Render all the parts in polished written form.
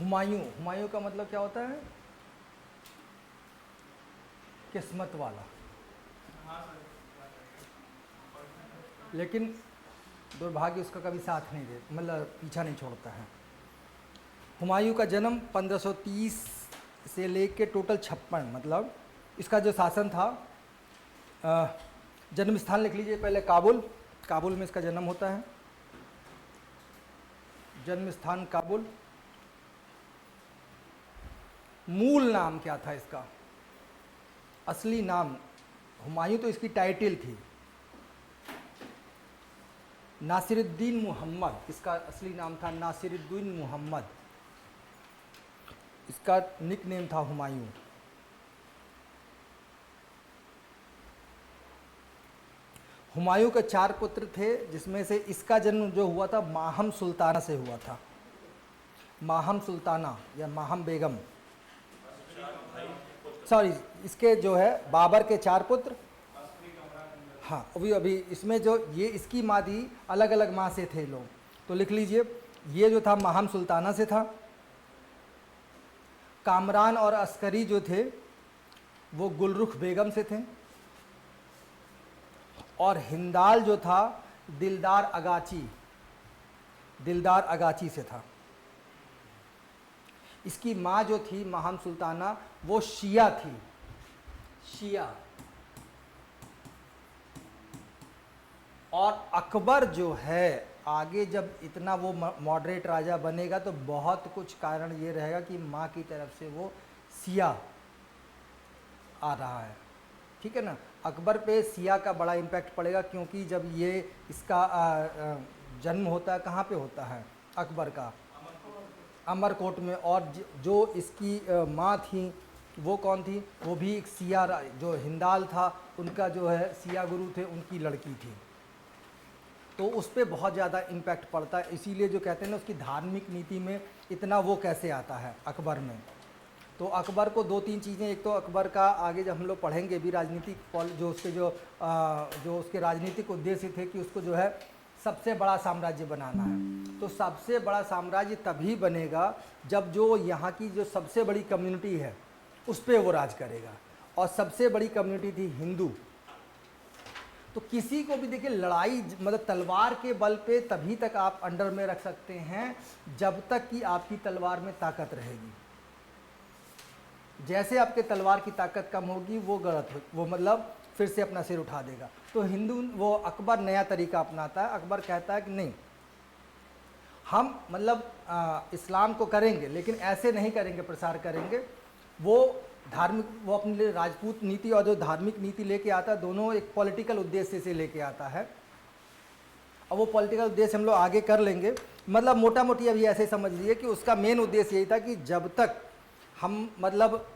हुमायूं, हुमायूं का मतलब क्या होता है? किस्मत वाला। लेकिन दुर्भाग्य उसका कभी साथ नहीं दे, मतलब पीछा नहीं छोड़ता है। हुमायूं का जन्म 1530 से लेके टोटल 56, मतलब इसका जो शासन था, जन्म स्थान लिख लीजिए पहले, काबुल। काबुल में इसका जन्म होता है, जन्म स्थान काबुल। मूल नाम क्या था इसका? असली नाम, हुमायूं तो इसकी टाइटल थी, नासिरुद्दीन मोहम्मद। इसका असली नाम था नासिरुद्दीन मोहम्मद, इसका निक नेम था हुमायूं। हुमायूं के 4 पुत्र थे, जिसमें से इसका जन्म जो हुआ था माहम सुल्ताना से हुआ था। माहम सुल्ताना या माहम बेगम, सॉरी, इसके जो है बाबर के 4 पुत्र। हाँ, अभी इसमें जो ये इसकी माँ थी, अलग अलग माँ से थे लोग, तो लिख लीजिए। ये जो था माहम सुल्ताना से था। कामरान और अस्करी जो थे वो गुलरुख बेगम से थे। और हिंदाल जो था दिलदार अगाची से था। इसकी माँ जो थी माहम सुल्ताना, वो शिया थी, शिया। और अकबर जो है आगे जब इतना वो मॉडरेट राजा बनेगा तो बहुत कुछ कारण ये रहेगा कि माँ की तरफ से वो सिया आ रहा है, ठीक है ना। अकबर पे सिया का बड़ा इम्पैक्ट पड़ेगा, क्योंकि जब ये इसका जन्म होता है, कहाँ पे होता है अकबर का? अमरकोट में। और जो इसकी माँ थी वो कौन थी? वो भी एक सिया, जो हिंदाल था उनका जो है सिया गुरु थे, उनकी लड़की थी। तो उस पर बहुत ज़्यादा इम्पैक्ट पड़ता है, इसीलिए जो कहते हैं ना उसकी धार्मिक नीति में इतना वो कैसे आता है अकबर में। तो अकबर को 2-3 चीज़ें, एक तो अकबर का आगे जब हम लोग पढ़ेंगे भी राजनीतिक जो उसके जो उसके राजनीतिक उद्देश्य थे कि उसको जो है सबसे बड़ा साम्राज्य बनाना है। तो सबसे बड़ा साम्राज्य तभी बनेगा जब जो यहाँ की जो सबसे बड़ी कम्युनिटी है उस पर वो राज करेगा, और सबसे बड़ी कम्युनिटी थी हिंदू। तो किसी को भी देखिए लड़ाई, मतलब तलवार के बल पे तभी तक आप अंडर में रख सकते हैं जब तक कि आपकी तलवार में ताकत रहेगी। जैसे आपके तलवार की ताकत कम होगी वो गलत हो, वो मतलब फिर से अपना सिर उठा देगा। तो हिंदू, वो अकबर नया तरीका अपनाता है। अकबर कहता है कि नहीं, हम मतलब इस्लाम को करेंगे लेकिन ऐसे नहीं करेंगे, प्रसार करेंगे। वो धार्मिक, वो अपने लिए राजपूत नीति और जो धार्मिक नीति लेके आता है, दोनों एक पॉलिटिकल उद्देश्य से लेके आता है। और वो पॉलिटिकल उद्देश्य हम लोग आगे कर लेंगे। मतलब मोटा मोटी अभी ऐसे समझ लीजिए कि उसका मेन उद्देश्य यही था कि जब तक हम मतलब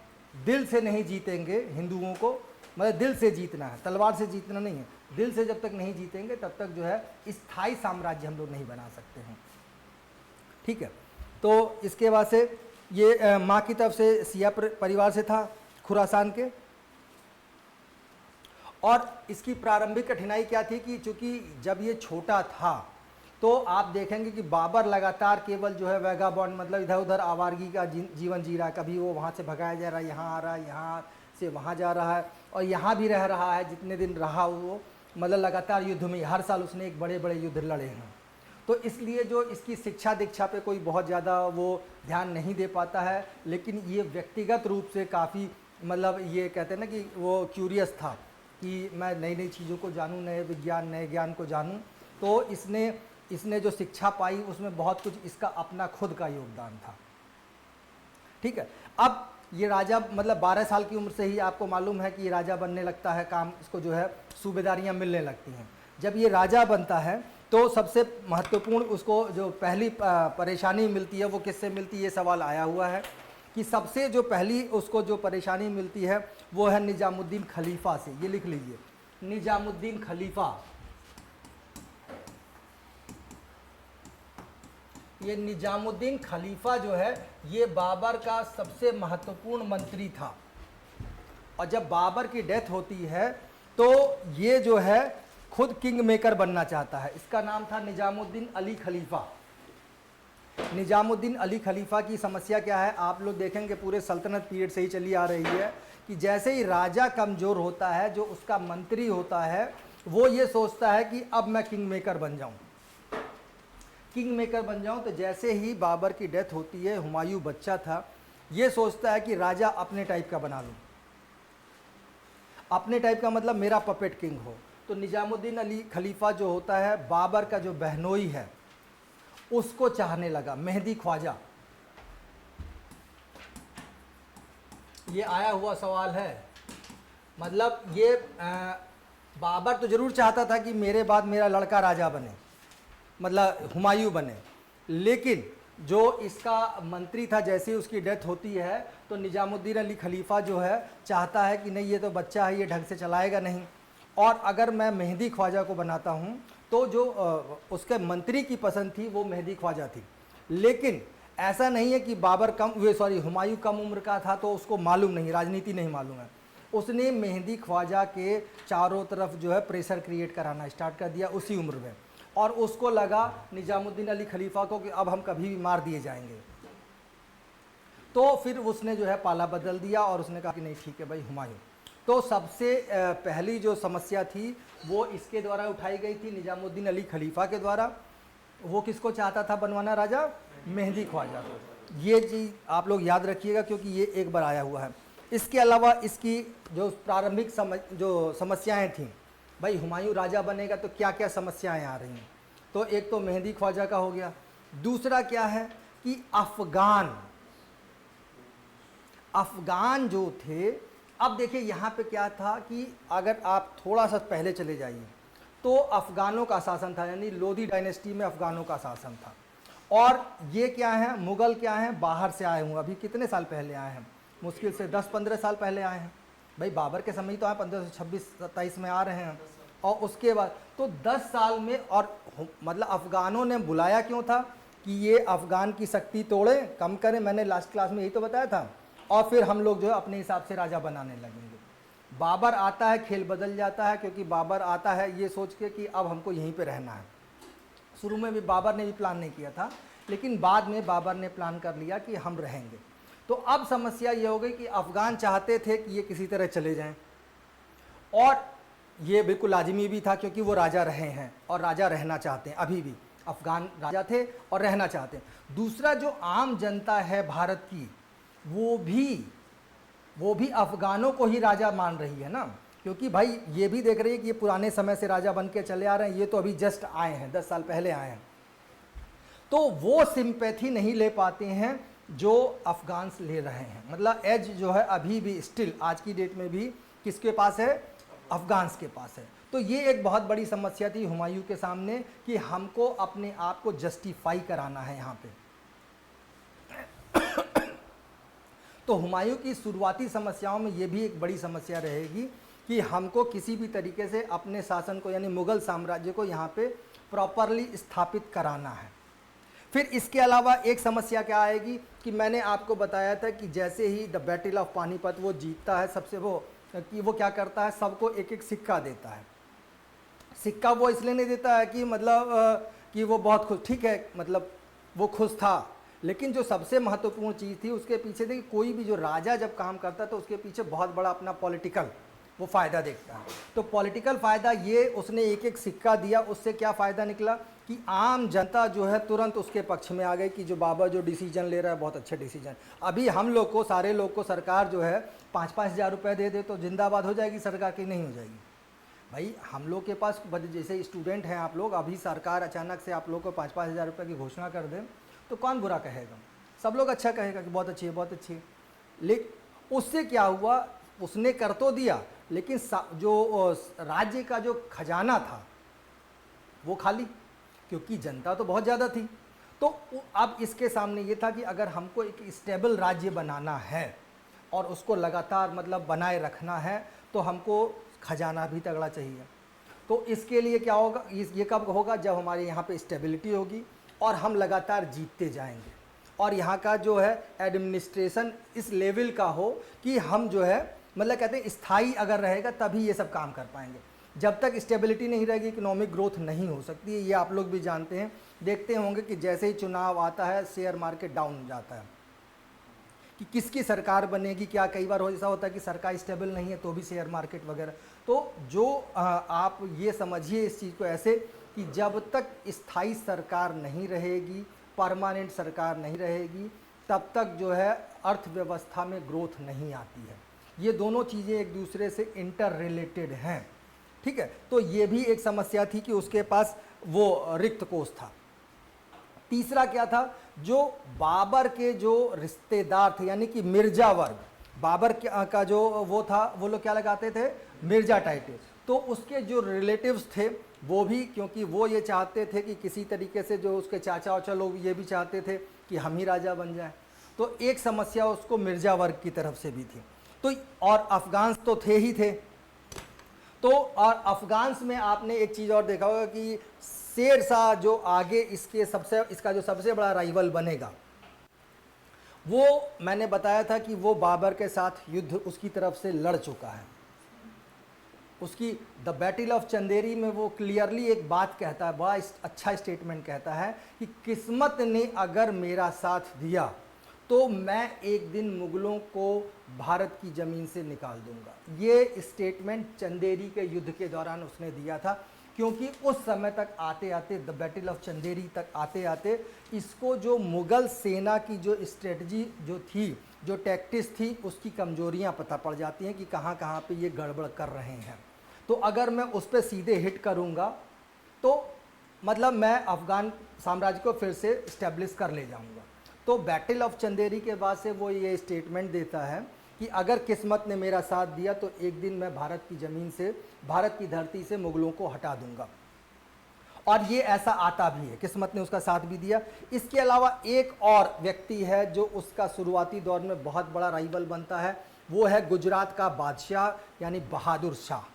दिल से नहीं जीतेंगे हिंदुओं को, मतलब दिल से जीतना है, तलवार से जीतना नहीं है, दिल से जब तक नहीं जीतेंगे तब तक जो है स्थायी साम्राज्य हम लोग नहीं बना सकते हैं, ठीक है। तो इसके बाद से ये माँ की तरफ से सिया परिवार से था, खुरासान के। और इसकी प्रारंभिक कठिनाई क्या थी कि चूंकि जब ये छोटा था तो आप देखेंगे कि बाबर लगातार केवल जो है वैगाबॉन्ड, मतलब इधर उधर आवारगी का जीवन जी रहा है। कभी वो वहाँ से भगाया जा रहा है, यहाँ आ रहा है, यहाँ से वहाँ जा रहा है, और यहाँ भी रह रहा है जितने दिन रहा वो, मतलब लगातार युद्ध में, हर साल उसने एक बड़े बड़े युद्ध लड़े हैं। तो इसलिए जो इसकी शिक्षा दीक्षा पे कोई बहुत ज़्यादा वो ध्यान नहीं दे पाता है। लेकिन ये व्यक्तिगत रूप से काफ़ी, मतलब ये कहते हैं ना कि वो क्यूरियस था कि मैं नई नई चीज़ों को जानूँ, नए विज्ञान, नए ज्ञान को जानूँ। तो इसने जो शिक्षा पाई उसमें बहुत कुछ इसका अपना खुद का योगदान था, ठीक है। अब ये राजा, मतलब 12 साल की उम्र से ही आपको मालूम है कि ये राजा बनने लगता है, काम इसको जो है सूबेदारियाँ मिलने लगती हैं। जब ये राजा बनता है तो सबसे महत्वपूर्ण उसको जो पहली परेशानी मिलती है वो किससे मिलती है, ये सवाल आया हुआ है कि सबसे जो पहली उसको जो परेशानी मिलती है वो है निजामुद्दीन खलीफा से। ये लिख लीजिए, निजामुद्दीन खलीफा। ये निजामुद्दीन खलीफा जो है ये बाबर का सबसे महत्वपूर्ण मंत्री था। और जब बाबर की डेथ होती है तो ये जो है खुद किंग मेकर बनना चाहता है। इसका नाम था निजामुद्दीन अली खलीफा। निजामुद्दीन अली खलीफा की समस्या क्या है, आप लोग देखेंगे पूरे सल्तनत पीरियड से ही चली आ रही है कि जैसे ही राजा कमज़ोर होता है, जो उसका मंत्री होता है वो ये सोचता है कि अब मैं किंग मेकर बन जाऊं, किंग मेकर बन जाऊं। तो जैसे ही बाबर की डेथ होती है, हुमायूं बच्चा था, ये सोचता है कि राजा अपने टाइप का बना लूं। अपने टाइप का मतलब मेरा पपेट किंग हो। तो निजामुद्दीन अली खलीफा जो होता है, बाबर का जो बहनोई है उसको चाहने लगा, मेहदी ख्वाजा। ये आया हुआ सवाल है, मतलब ये बाबर तो ज़रूर चाहता था कि मेरे बाद मेरा लड़का राजा बने, मतलब हुमायूं बने, लेकिन जो इसका मंत्री था, जैसे ही उसकी डेथ होती है तो निजामुद्दीन अली खलीफा जो है चाहता है कि नहीं, ये तो बच्चा है, ये ढंग से चलाएगा नहीं, और अगर मैं मेहदी ख्वाजा को बनाता हूँ तो जो उसके मंत्री की पसंद थी वो मेहदी ख्वाजा थी। लेकिन ऐसा नहीं है कि बाबर हुमायूं कम उम्र का था तो उसको मालूम नहीं, राजनीति नहीं मालूम है। उसने मेहदी ख्वाजा के चारों तरफ जो है प्रेशर क्रिएट कराना स्टार्ट कर दिया उसी उम्र में, और उसको लगा निजामुद्दीन अली खलीफा को कि अब हम कभी भी मार दिए जाएंगे। तो फिर उसने जो है पाला बदल दिया और उसने कहा कि नहीं ठीक है भाई हुमायूं। तो सबसे पहली जो समस्या थी वो इसके द्वारा उठाई गई थी, निजामुद्दीन अली खलीफा के द्वारा। वो किसको चाहता था बनवाना राजा? मेहदी ख्वाजा को। ये चीज़ आप लोग याद रखिएगा क्योंकि ये एक बार आया हुआ है। इसके अलावा इसकी जो प्रारंभिक जो समस्याएं थीं, भाई हुमायूं राजा बनेगा तो क्या क्या समस्याएं आ रही हैं। तो एक तो मेहदी ख्वाजा का हो गया, दूसरा क्या है कि अफ़गान जो थे। अब देखिए यहाँ पे क्या था कि अगर आप थोड़ा सा पहले चले जाइए तो अफ़गानों का शासन था, यानी लोधी डायनेस्टी में अफ़गानों का शासन था। और ये क्या है, मुग़ल क्या हैं, बाहर से आए हुए, अभी कितने साल पहले आए हैं, मुश्किल से 10-15 साल पहले आए हैं। भाई बाबर के समय तो आए, 1526-27 में आ रहे हैं, और उसके बाद तो 10 साल में। और मतलब अफ़गानों ने बुलाया क्यों था कि ये अफ़गान की शक्ति तोड़ें, कम करें, मैंने लास्ट क्लास में यही तो बताया था, और फिर हम लोग जो है अपने हिसाब से राजा बनाने लगेंगे। बाबर आता है, खेल बदल जाता है, क्योंकि बाबर आता है ये सोच के कि अब हमको यहीं पे रहना है। शुरू में भी बाबर ने भी प्लान नहीं किया था, लेकिन बाद में बाबर ने प्लान कर लिया कि हम रहेंगे। तो अब समस्या ये हो गई कि अफ़गान चाहते थे कि ये किसी तरह चले जाएं, और ये बिल्कुल लाजिमी भी था क्योंकि वो राजा रहे हैं और राजा रहना चाहते हैं, अभी भी अफ़गान राजा थे और रहना चाहते हैं। दूसरा जो आम जनता है भारत की, वो भी अफ़गानों को ही राजा मान रही है ना, क्योंकि भाई ये भी देख रही है कि ये पुराने समय से राजा बन के चले आ रहे हैं, ये तो अभी जस्ट आए हैं, 10 साल पहले आए हैं। तो वो सिंपैथी नहीं ले पाते हैं जो अफ़गान्स ले रहे हैं। मतलब एज जो है अभी भी स्टिल आज की डेट में भी किसके पास है? अफ़गान्स के पास है। तो ये एक बहुत बड़ी समस्या थी हुमायूं के सामने कि हमको अपने आप को जस्टिफाई कराना है यहाँ पे। तो हुमायूं की शुरुआती समस्याओं में ये भी एक बड़ी समस्या रहेगी कि हमको किसी भी तरीके से अपने शासन को, यानी मुग़ल साम्राज्य को यहाँ पे प्रॉपरली स्थापित कराना है। फिर इसके अलावा एक समस्या क्या आएगी कि मैंने आपको बताया था कि जैसे ही द बैटल ऑफ पानीपत वो जीतता है, सबसे वो क्या करता है, सबको एक एक सिक्का देता है। सिक्का वो इसलिए नहीं देता है कि मतलब कि वो बहुत खुश, ठीक है, मतलब वो खुश था, लेकिन जो सबसे महत्वपूर्ण चीज़ थी उसके पीछे थी कि कोई भी जो राजा जब काम करता है तो उसके पीछे बहुत बड़ा अपना पॉलिटिकल वो फ़ायदा देखता है। तो पॉलिटिकल फ़ायदा ये उसने एक एक सिक्का दिया, उससे क्या फ़ायदा निकला कि आम जनता जो है तुरंत उसके पक्ष में आ गई कि जो बाबर जो डिसीजन ले रहा है बहुत अच्छे डिसीजन। अभी हम लोग को, सारे लोग को सरकार जो है 5-5 हज़ार रुपये दे दे तो जिंदाबाद हो जाएगी सरकार की? नहीं हो जाएगी भाई। हम लोग के पास जैसे स्टूडेंट हैं आप लोग, अभी सरकार अचानक से आप लोग को 5-5 हज़ार रुपये की घोषणा कर दे तो कौन बुरा कहेगा? सब लोग अच्छा कहेगा कि बहुत अच्छी है, बहुत अच्छी है। लेकिन उससे क्या हुआ, उसने कर तो दिया, लेकिन जो राज्य का जो खजाना था वो खाली, क्योंकि जनता तो बहुत ज़्यादा थी। तो अब इसके सामने ये था कि अगर हमको एक स्टेबल राज्य बनाना है और उसको लगातार मतलब बनाए रखना है तो हमको खजाना भी तगड़ा चाहिए। तो इसके लिए क्या होगा, ये कब होगा? जब हमारे यहाँ पे स्टेबिलिटी होगी और हम लगातार जीतते जाएंगे, और यहाँ का जो है एडमिनिस्ट्रेशन इस लेवल का हो कि हम जो है मतलब कहते हैं स्थायी अगर रहेगा तभी ये सब काम कर पाएंगे। जब तक स्टेबिलिटी नहीं रहेगी इकोनॉमिक ग्रोथ नहीं हो सकती है। ये आप लोग भी जानते हैं देखते होंगे कि जैसे ही चुनाव आता है शेयर मार्केट डाउन जाता है, कि किसकी सरकार बनेगी क्या। कई बार ऐसा होता है कि सरकार स्टेबल नहीं है तो भी शेयर मार्केट वगैरह। तो जो आप ये समझिए इस चीज़ को ऐसे कि जब तक स्थायी सरकार नहीं रहेगी, परमानेंट सरकार नहीं रहेगी, तब तक जो है अर्थव्यवस्था में ग्रोथ नहीं आती है। ये दोनों चीज़ें एक दूसरे से इंटर रिलेटेड हैं, ठीक है। तो ये भी एक समस्या थी कि उसके पास वो रिक्त कोष था। तीसरा क्या था, जो बाबर के जो रिश्तेदार थे यानी कि मिर्जा वर्ग, बाबर का जो वो था, वो लोग क्या लगाते थे, मिर्जा टाइटल। तो उसके जो रिलेटिव्स थे वो भी, क्योंकि वो ये चाहते थे कि किसी तरीके से जो उसके चाचा वाचा लोग ये भी चाहते थे कि हम ही राजा बन जाए। तो एक समस्या उसको मिर्जा वर्ग की तरफ से भी थी। तो और अफगान्स तो थे ही थे। तो और अफगान्स में आपने एक चीज़ और देखा होगा कि शेर शाह जो आगे इसका जो सबसे बड़ा राइवल बनेगा, वो मैंने बताया था कि वो बाबर के साथ युद्ध उसकी तरफ से लड़ चुका है। उसकी द बैटल ऑफ चंदेरी में वो क्लियरली एक बात कहता है, बड़ा अच्छा स्टेटमेंट कहता है कि किस्मत ने अगर मेरा साथ दिया तो मैं एक दिन मुगलों को भारत की ज़मीन से निकाल दूंगा। ये स्टेटमेंट चंदेरी के युद्ध के दौरान उसने दिया था, क्योंकि उस समय तक आते आते, द बैटल ऑफ चंदेरी तक आते आते, इसको जो मुग़ल सेना की जो स्ट्रेटजी जो थी, जो टैक्टिक्स थी, उसकी कमजोरियां पता पड़ जाती हैं कि कहाँ कहाँ पे ये गड़बड़ कर रहे हैं। तो अगर मैं उस पर सीधे हिट करूँगा तो मतलब मैं अफ़गान साम्राज्य को फिर से इस्टेब्लिश कर ले जाऊँगा। तो बैटल ऑफ चंदेरी के बाद से वो ये स्टेटमेंट देता है कि अगर किस्मत ने मेरा साथ दिया तो एक दिन मैं भारत की ज़मीन से, भारत की धरती से मुग़लों को हटा दूंगा। और ये ऐसा आता भी है, किस्मत ने उसका साथ भी दिया। इसके अलावा एक और व्यक्ति है जो उसका शुरुआती दौर में बहुत बड़ा राइवल बनता है, वो है गुजरात का बादशाह यानी बहादुर शाह।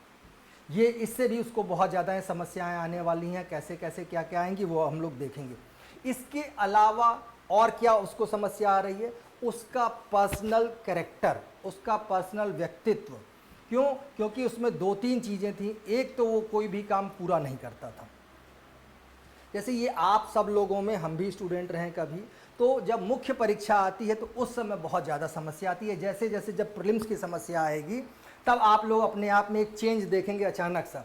ये इससे भी उसको बहुत ज़्यादा समस्याएं आने वाली हैं, कैसे कैसे क्या क्या आएंगी वो हम लोग देखेंगे। इसके अलावा और क्या उसको समस्या आ रही है, उसका पर्सनल कैरेक्टर, उसका पर्सनल व्यक्तित्व। क्यों? क्योंकि उसमें दो तीन चीज़ें थी। एक तो वो कोई भी काम पूरा नहीं करता था। जैसे ये आप सब लोगों में, हम भी स्टूडेंट रहे कभी, तो जब मुख्य परीक्षा आती है तो उस समय बहुत ज़्यादा समस्या आती है। जैसे जैसे जब प्रीलिम्स की समस्या आएगी तब आप लोग अपने आप में एक चेंज देखेंगे अचानक सा,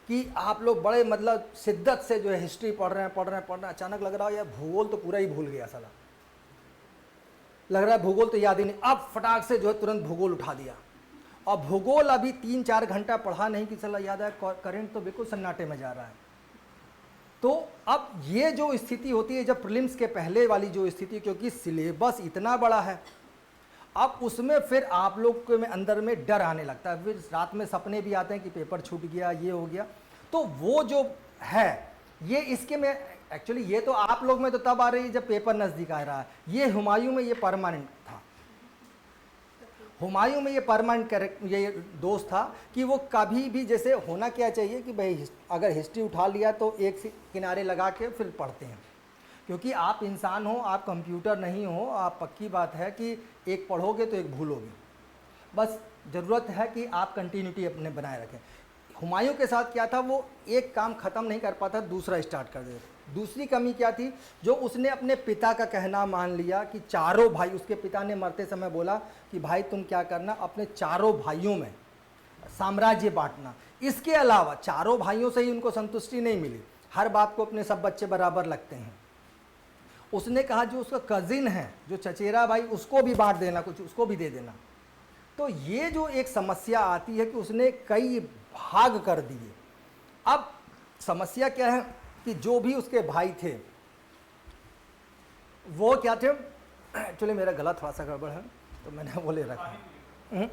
कि आप लोग बड़े मतलब शिद्दत से जो है हिस्ट्री पढ़ रहे हैं, अचानक लग रहा है यार भूगोल तो पूरा ही भूल गया साला, लग रहा है भूगोल तो याद ही नहीं। अब फटाक से जो है तुरंत भूगोल उठा दिया, और भूगोल अभी 3-4 घंटा पढ़ा नहीं कि चला याद है, करंट तो बिल्कुल सन्नाटे में जा रहा है। तो अब ये जो स्थिति होती है जब प्रीलिम्स के पहले वाली जो स्थिति, क्योंकि सिलेबस इतना बड़ा है, अब उसमें फिर आप लोग के में अंदर में डर आने लगता है, फिर रात में सपने भी आते हैं कि पेपर छूट गया, ये हो गया। तो वो जो है ये इसके में एक्चुअली ये तो आप लोग में तो तब आ रही है जब पेपर नज़दीक आ रहा है। ये हुमायूं में ये परमानेंट था, हुमायूं में ये परमानेंट ये दोष था कि वो कभी भी, जैसे होना क्या चाहिए कि भाई अगर हिस्ट्री उठा लिया तो एक किनारे लगा के फिर पढ़ते हैं, क्योंकि आप इंसान हो, आप कंप्यूटर नहीं हो। आप पक्की बात है कि एक पढ़ोगे तो एक भूलोगे, बस ज़रूरत है कि आप कंटिन्यूटी अपने बनाए रखें। हुमायूं के साथ क्या था, वो एक काम ख़त्म नहीं कर पाता, दूसरा स्टार्ट कर देता। दूसरी कमी क्या थी, जो उसने अपने पिता का कहना मान लिया कि चारों भाई, उसके पिता ने मरते समय बोला कि भाई तुम क्या करना, अपने चारों भाइयों में साम्राज्य बांटना। इसके अलावा चारों भाइयों से ही उनको संतुष्टि नहीं मिली, हर बात को अपने सब बच्चे बराबर लगते हैं। उसने कहा जो उसका कजिन है, जो चचेरा भाई, उसको भी बांट देना, कुछ उसको भी दे देना। तो ये जो एक समस्या आती है कि उसने कई भाग कर दिए। अब समस्या क्या है कि जो भी उसके भाई थे वो क्या थे, एक्चुअली मेरा गला थोड़ा सा गड़बड़ है तो मैंने वो ले रखा,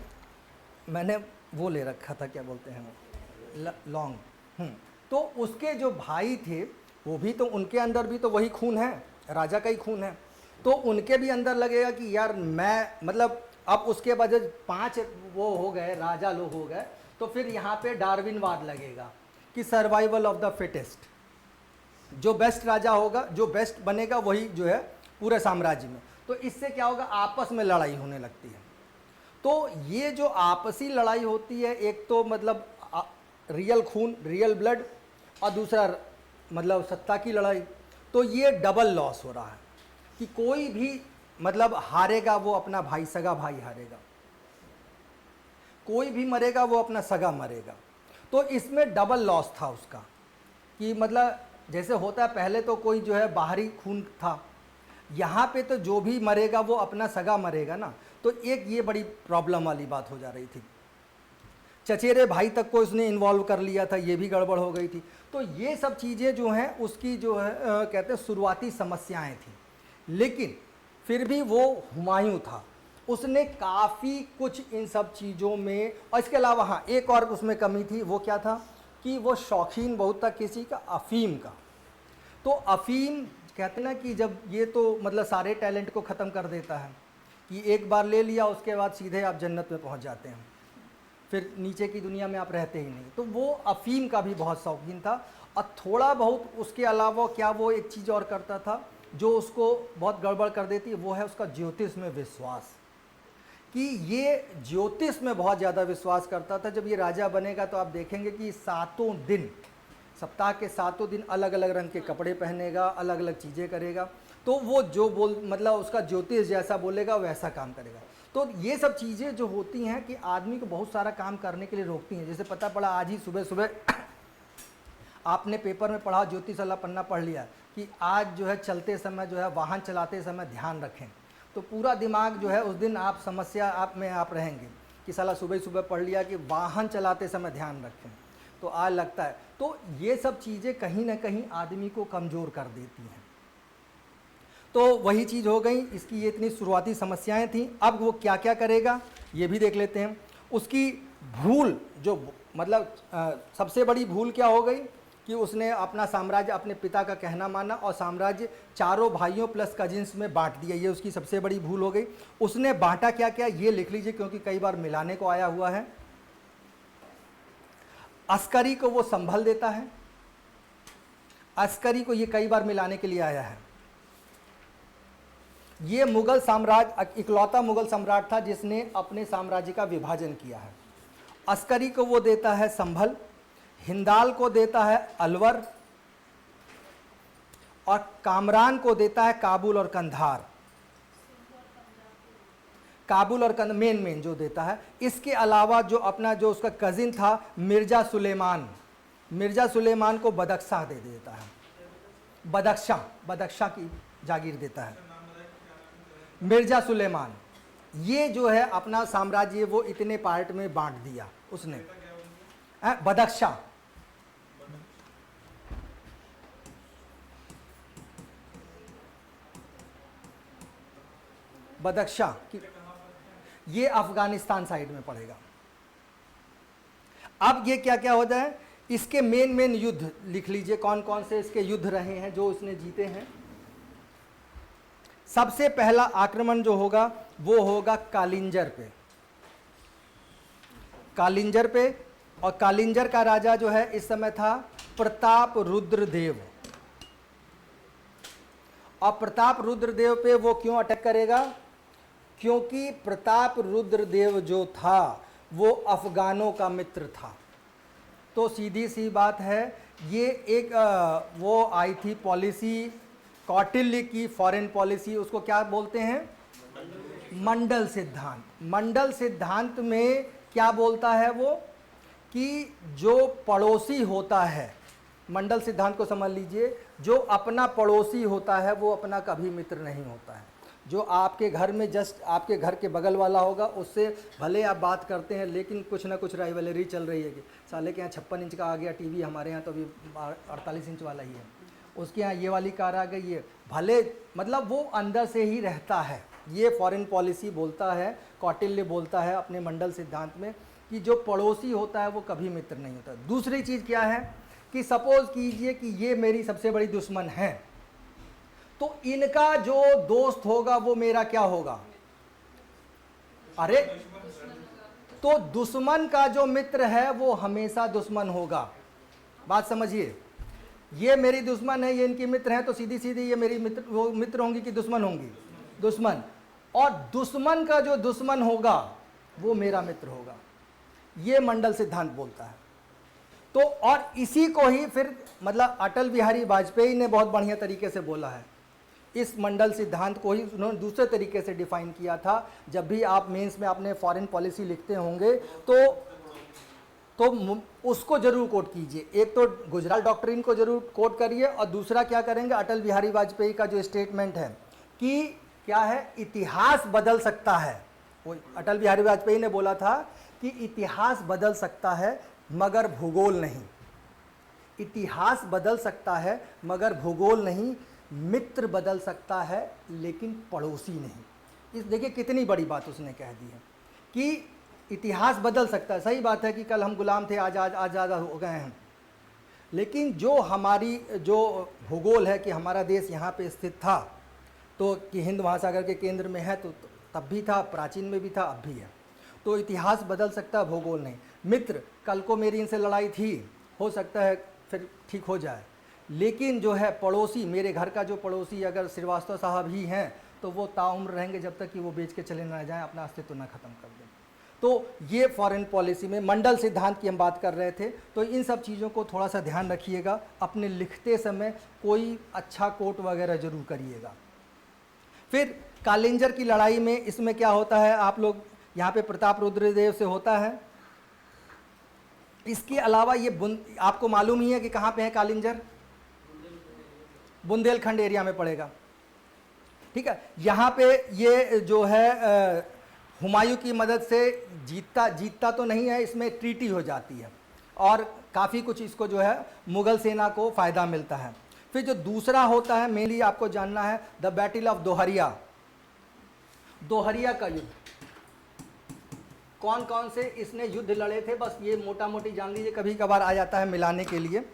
मैंने वो ले रखा था, क्या बोलते हैं वो, लौंग। तो उसके जो भाई थे वो भी तो, उनके अंदर भी तो वही खून है, राजा का ही खून है। तो उनके भी अंदर लगेगा कि यार मैं, मतलब अब उसके बाद 5 वो हो गए, राजा लोग हो गए, तो फिर यहाँ पे डार्विनवाद लगेगा कि सर्वाइवल ऑफ द फिटेस्ट, जो बेस्ट राजा होगा, जो बेस्ट बनेगा वही जो है पूरे साम्राज्य में। तो इससे क्या होगा, आपस में लड़ाई होने लगती है। तो ये जो आपसी लड़ाई होती है, एक तो मतलब रियल खून, रियल ब्लड, और दूसरा मतलब सत्ता की लड़ाई। तो ये डबल लॉस हो रहा है कि कोई भी मतलब हारेगा वो अपना भाई, सगा भाई हारेगा, कोई भी मरेगा वो अपना सगा मरेगा। तो इसमें डबल लॉस था उसका कि मतलब जैसे होता है पहले तो कोई जो है बाहरी खून था, यहाँ पे तो जो भी मरेगा वो अपना सगा मरेगा ना। तो एक ये बड़ी प्रॉब्लम वाली बात हो जा रही थी। चचेरे भाई तक को इसने इन्वॉल्व कर लिया था, ये भी गड़बड़ हो गई थी। तो ये सब चीज़ें जो हैं उसकी जो है कहते हैं शुरुआती समस्याएं थी। लेकिन फिर भी वो हुमायूं था, उसने काफ़ी कुछ इन सब चीज़ों में, और इसके अलावा हाँ एक और उसमें कमी थी, वो क्या था कि वो शौकीन बहुत था किसी का, अफ़ीम का। तो अफ़ीम कहते ना कि जब ये तो मतलब सारे टैलेंट को ख़त्म कर देता है कि एक बार ले लिया उसके बाद सीधे आप जन्नत में पहुंच जाते हैं, फिर नीचे की दुनिया में आप रहते ही नहीं। तो वो अफ़ीम का भी बहुत शौकीन था। और थोड़ा बहुत उसके अलावा क्या वो एक चीज़ और करता था जो उसको बहुत गड़बड़ कर देती है, वो है उसका ज्योतिष में विश्वास, कि ये ज्योतिष में बहुत ज़्यादा विश्वास करता था। जब ये राजा बनेगा तो आप देखेंगे कि 7 दिन, सप्ताह के 7 दिन अलग अलग रंग के कपड़े पहनेगा, अलग अलग चीज़ें करेगा। तो वो जो मतलब उसका ज्योतिष जैसा बोलेगा वैसा काम करेगा। तो ये सब चीज़ें जो होती हैं कि आदमी को बहुत सारा काम करने के लिए रोकती हैं। जैसे पता पड़ा आज ही सुबह सुबह आपने पेपर में पढ़ा, ज्योतिष वाला पन्ना पढ़ लिया कि आज जो है चलते समय जो है वाहन चलाते समय ध्यान रखें, तो पूरा दिमाग जो है उस दिन आप समस्या आप रहेंगे कि साला सुबह सुबह पढ़ लिया कि वाहन चलाते समय ध्यान रखें, तो आज लगता है। तो ये सब चीज़ें कहीं ना कहीं आदमी को कमज़ोर कर देती हैं। तो वही चीज़ हो गई, इसकी ये इतनी शुरुआती समस्याएं थी। अब वो क्या क्या करेगा ये भी देख लेते हैं। उसकी भूल जो मतलब सबसे बड़ी भूल क्या हो गई कि उसने अपना साम्राज्य अपने पिता का कहना माना और साम्राज्य चारों भाइयों प्लस कजिन्स में बांट दिया। ये उसकी सबसे बड़ी भूल हो गई। उसने बांटा क्या क्या ये लिख लीजिए, क्योंकि कई बार मिलाने को आया हुआ है। अस्करी को वो संभल देता है, अस्करी को ये कई बार मिलाने के लिए आया है। ये मुगल साम्राज्य इकलौता मुगल सम्राट था जिसने अपने साम्राज्य का विभाजन किया है। अस्करी को वो देता है संभल, हिंदाल को देता है अलवर, और कामरान को देता है काबुल और कंधार। काबुल और मेन जो देता है। इसके अलावा जो अपना जो उसका कजिन था मिर्जा सुलेमान, मिर्जा सुलेमान को बदख्शां दे देता है, बदख्शां की जागीर देता है मिर्जा सुलेमान। ये जो है अपना साम्राज्य वो इतने पार्ट में बांट दिया उसने। बदख्शां, बदख्शां की ये अफगानिस्तान साइड में पड़ेगा। अब ये क्या क्या होता है, इसके मेन युद्ध लिख लीजिए, कौन कौन से इसके युद्ध रहे हैं जो उसने जीते हैं। सबसे पहला आक्रमण जो होगा वो होगा कालिंजर पे, कालिंजर पे। और कालिंजर का राजा जो है इस समय था प्रताप रुद्रदेव। और प्रताप रुद्रदेव पे वो क्यों अटैक करेगा, क्योंकि प्रताप रुद्रदेव जो था वो अफगानों का मित्र था। तो सीधी सी बात है, ये एक वो आई थी पॉलिसी कौटिल्य की फॉरेन पॉलिसी, उसको क्या बोलते हैं, मंडल सिद्धांत। मंडल सिद्धांत में क्या बोलता है वो कि जो पड़ोसी होता है, मंडल सिद्धांत को समझ लीजिए, जो अपना पड़ोसी होता है वो अपना कभी मित्र नहीं होता है। जो आपके घर में जस्ट आपके घर के बगल वाला होगा उससे भले आप बात करते हैं लेकिन कुछ ना कुछ राइवलरी चल रही है कि साले के यहाँ 56 इंच का आ गया टीवी, हमारे यहाँ तो अभी 48 इंच वाला ही है, उसके यहाँ ये वाली कार आ गई है, भले मतलब वो अंदर से ही रहता है। ये फॉरेन पॉलिसी बोलता है, कौटिल्य बोलता है अपने मंडल सिद्धांत में कि जो पड़ोसी होता है वो कभी मित्र नहीं होता। दूसरी चीज़ क्या है कि सपोज कीजिए कि ये मेरी सबसे बड़ी दुश्मन है, तो इनका जो दोस्त होगा वो मेरा क्या होगा, अरे तो दुश्मन का जो मित्र है वो हमेशा दुश्मन होगा। बात समझिए, ये मेरी दुश्मन है, ये इनकी मित्र है, तो सीधी सीधी ये मेरी मित्र होंगी कि दुश्मन होंगी, दुश्मन। और दुश्मन का जो दुश्मन होगा वो मेरा मित्र होगा, ये मंडल सिद्धांत बोलता है। तो और इसी को ही फिर मतलब अटल बिहारी वाजपेयी ने बहुत बढ़िया तरीके से बोला है, इस मंडल सिद्धांत को ही उन्होंने दूसरे तरीके से डिफाइन किया था। जब भी आप मेंस में अपने फॉरेन पॉलिसी लिखते होंगे तो उसको जरूर कोट कीजिए। एक तो गुजराल डॉक्ट्रिन को जरूर कोट करिए, और दूसरा क्या करेंगे, अटल बिहारी वाजपेयी का जो स्टेटमेंट है कि क्या है, इतिहास बदल सकता है। वो अटल बिहारी वाजपेयी ने बोला था कि इतिहास बदल सकता है मगर भूगोल नहीं। इतिहास बदल सकता है मगर भूगोल नहीं, मित्र बदल सकता है लेकिन पड़ोसी नहीं। इस देखिए कितनी बड़ी बात उसने कह दी है कि इतिहास बदल सकता है। सही बात है कि कल हम गुलाम थे, आज आज़ाद हो गए हैं, लेकिन जो हमारी जो भूगोल है कि हमारा देश यहाँ पे स्थित था, तो कि हिंद महासागर के केंद्र में है, तो तब भी था, प्राचीन में भी था, अब भी है। तो इतिहास बदल सकता है, भूगोल नहीं। मित्र, कल को मेरी इनसे लड़ाई थी, हो सकता है फिर ठीक हो जाए, लेकिन जो है पड़ोसी, मेरे घर का जो पड़ोसी अगर श्रीवास्तव साहब ही हैं, तो वो ताउम्र रहेंगे जब तक कि वो बेच के चले ना जाएं, अपना अस्तित्व ना खत्म कर दें। तो ये फॉरेन पॉलिसी में मंडल सिद्धांत की हम बात कर रहे थे। तो इन सब चीज़ों को थोड़ा सा ध्यान रखिएगा, अपने लिखते समय कोई अच्छा कोट वगैरह जरूर करिएगा। फिर कालिंजर की लड़ाई में इसमें क्या होता है, आप लोग यहाँ पे प्रताप रुद्रदेव से होता है। इसके अलावा ये आपको मालूम ही है कि कहाँ पे है कालिंजर, बुंदेलखंड एरिया में पड़ेगा, ठीक है। यहाँ पे ये जो है हुमायूं की मदद से जीतता तो नहीं है, इसमें ट्रीटी हो जाती है और काफ़ी कुछ इसको जो है मुगल सेना को फ़ायदा मिलता है। फिर जो दूसरा होता है, मेनली आपको जानना है, the battle of Dohariya. Dohariya का युद्ध, कौन कौन से इसने युद्ध लड़े थे, बस ये मोटा मोटी जान लीजिए, कभी कभार आ जाता है मिलाने के लिए।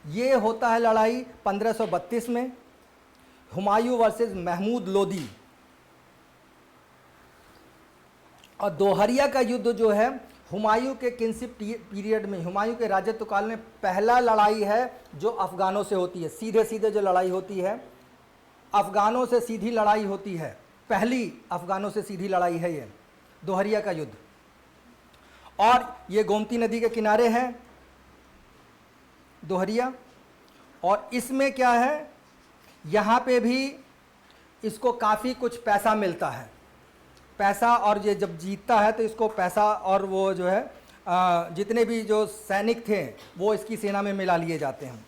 ये होता है लड़ाई 1532 में, हुमायूं वर्सेस महमूद लोदी। और दोहरिया का युद्ध जो है हुमायूं के किंगशिप पीरियड में, हुमायूं के राजत्व काल में पहला लड़ाई है जो अफगानों से होती है। सीधे सीधे जो लड़ाई होती है, अफगानों से सीधी लड़ाई होती है, पहली अफगानों से सीधी लड़ाई है ये दोहरिया का युद्ध। और ये गोमती नदी के किनारे है दोहरिया। और इसमें क्या है, यहाँ पे भी इसको काफ़ी कुछ पैसा मिलता है, पैसा, और ये जब जीतता है तो इसको पैसा और वो जो है जितने भी जो सैनिक थे वो इसकी सेना में मिला लिए जाते हैं,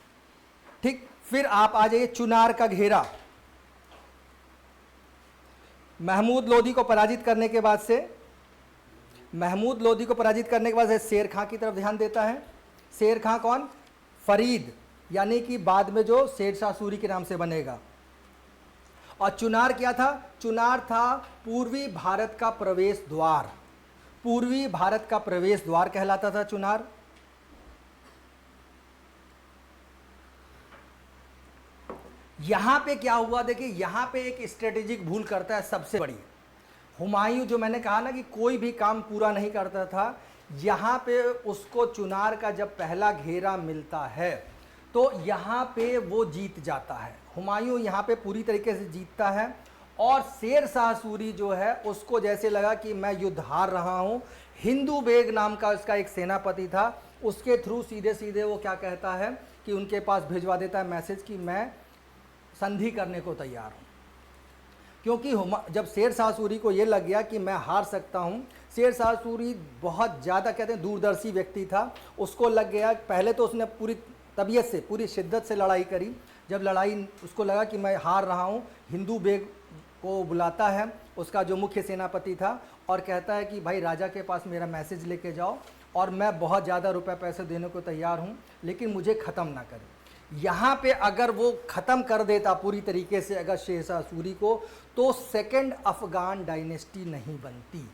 ठीक। फिर आप आ जाइए चुनार का घेरा। महमूद लोदी को पराजित करने के बाद से, महमूद लोदी को पराजित करने के बाद से शेर खां की तरफ ध्यान देता है। शेर खां कौन, फरीद, यानी कि बाद में जो शेरशाह सूरी के नाम से बनेगा। और चुनार क्या था, चुनार था पूर्वी भारत का प्रवेश द्वार, पूर्वी भारत का प्रवेश द्वार कहलाता था चुनार। यहां पे क्या हुआ, देखिए यहां पे एक स्ट्रेटेजिक भूल करता है सबसे बड़ी हुमायूं, जो मैंने कहा ना कि कोई भी काम पूरा नहीं करता था, यहां पे उसको चुनार का जब पहला घेरा मिलता है तो यहां पे वो जीत जाता है। हुमायूं यहाँ पे पूरी तरीके से जीतता है, और शेरशाह सूरी जो है उसको जैसे लगा कि मैं युद्ध हार रहा हूँ, हिंदू बेग नाम का उसका एक सेनापति था, उसके थ्रू सीधे सीधे वो क्या कहता है कि उनके पास भिजवा देता है मैसेज कि मैं संधि करने को तैयार हूँ। क्योंकि जब शेरशाह सूरी को ये लग गया कि मैं हार सकता हूँ, शेरशाह सूरी बहुत ज़्यादा कहते हैं दूरदर्शी व्यक्ति था, उसको लग गया, पहले तो उसने पूरी तबीयत से, पूरी शिद्दत से लड़ाई करी। जब लड़ाई उसको लगा कि मैं हार रहा हूँ, हिंदू बेग को बुलाता है, उसका जो मुख्य सेनापति था, और कहता है कि भाई राजा के पास मेरा मैसेज लेके जाओ, और मैं बहुत ज़्यादा रुपए पैसे देने को तैयार हूँ, लेकिन मुझे ख़त्म ना करें। यहाँ पे अगर वो ख़त्म कर देता पूरी तरीके से अगर शेरशाह सूरी को, तो सेकंड अफगान डायनेस्टी नहीं बनती।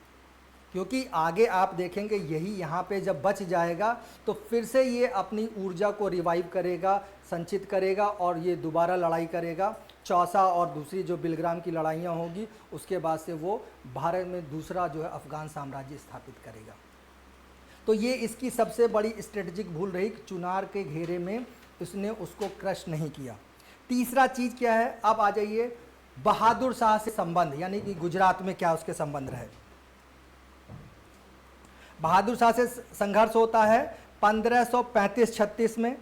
क्योंकि आगे आप देखेंगे यही यहाँ पे जब बच जाएगा तो फिर से ये अपनी ऊर्जा को रिवाइव करेगा, संचित करेगा, और ये दोबारा लड़ाई करेगा। चौसा और दूसरी जो बिलग्राम की लड़ाइयाँ होगी, उसके बाद से वो भारत में दूसरा जो है अफगान साम्राज्य स्थापित करेगा। तो ये इसकी सबसे बड़ी स्ट्रेटजिक भूल रही, चुनार के घेरे में उसने उसको क्रश नहीं किया। तीसरा चीज़ क्या है, अब आ जाइए बहादुर शाह से संबंध, यानी कि गुजरात में क्या उसके संबंध रहे। बहादुर शाह से संघर्ष होता है 1535-36 में।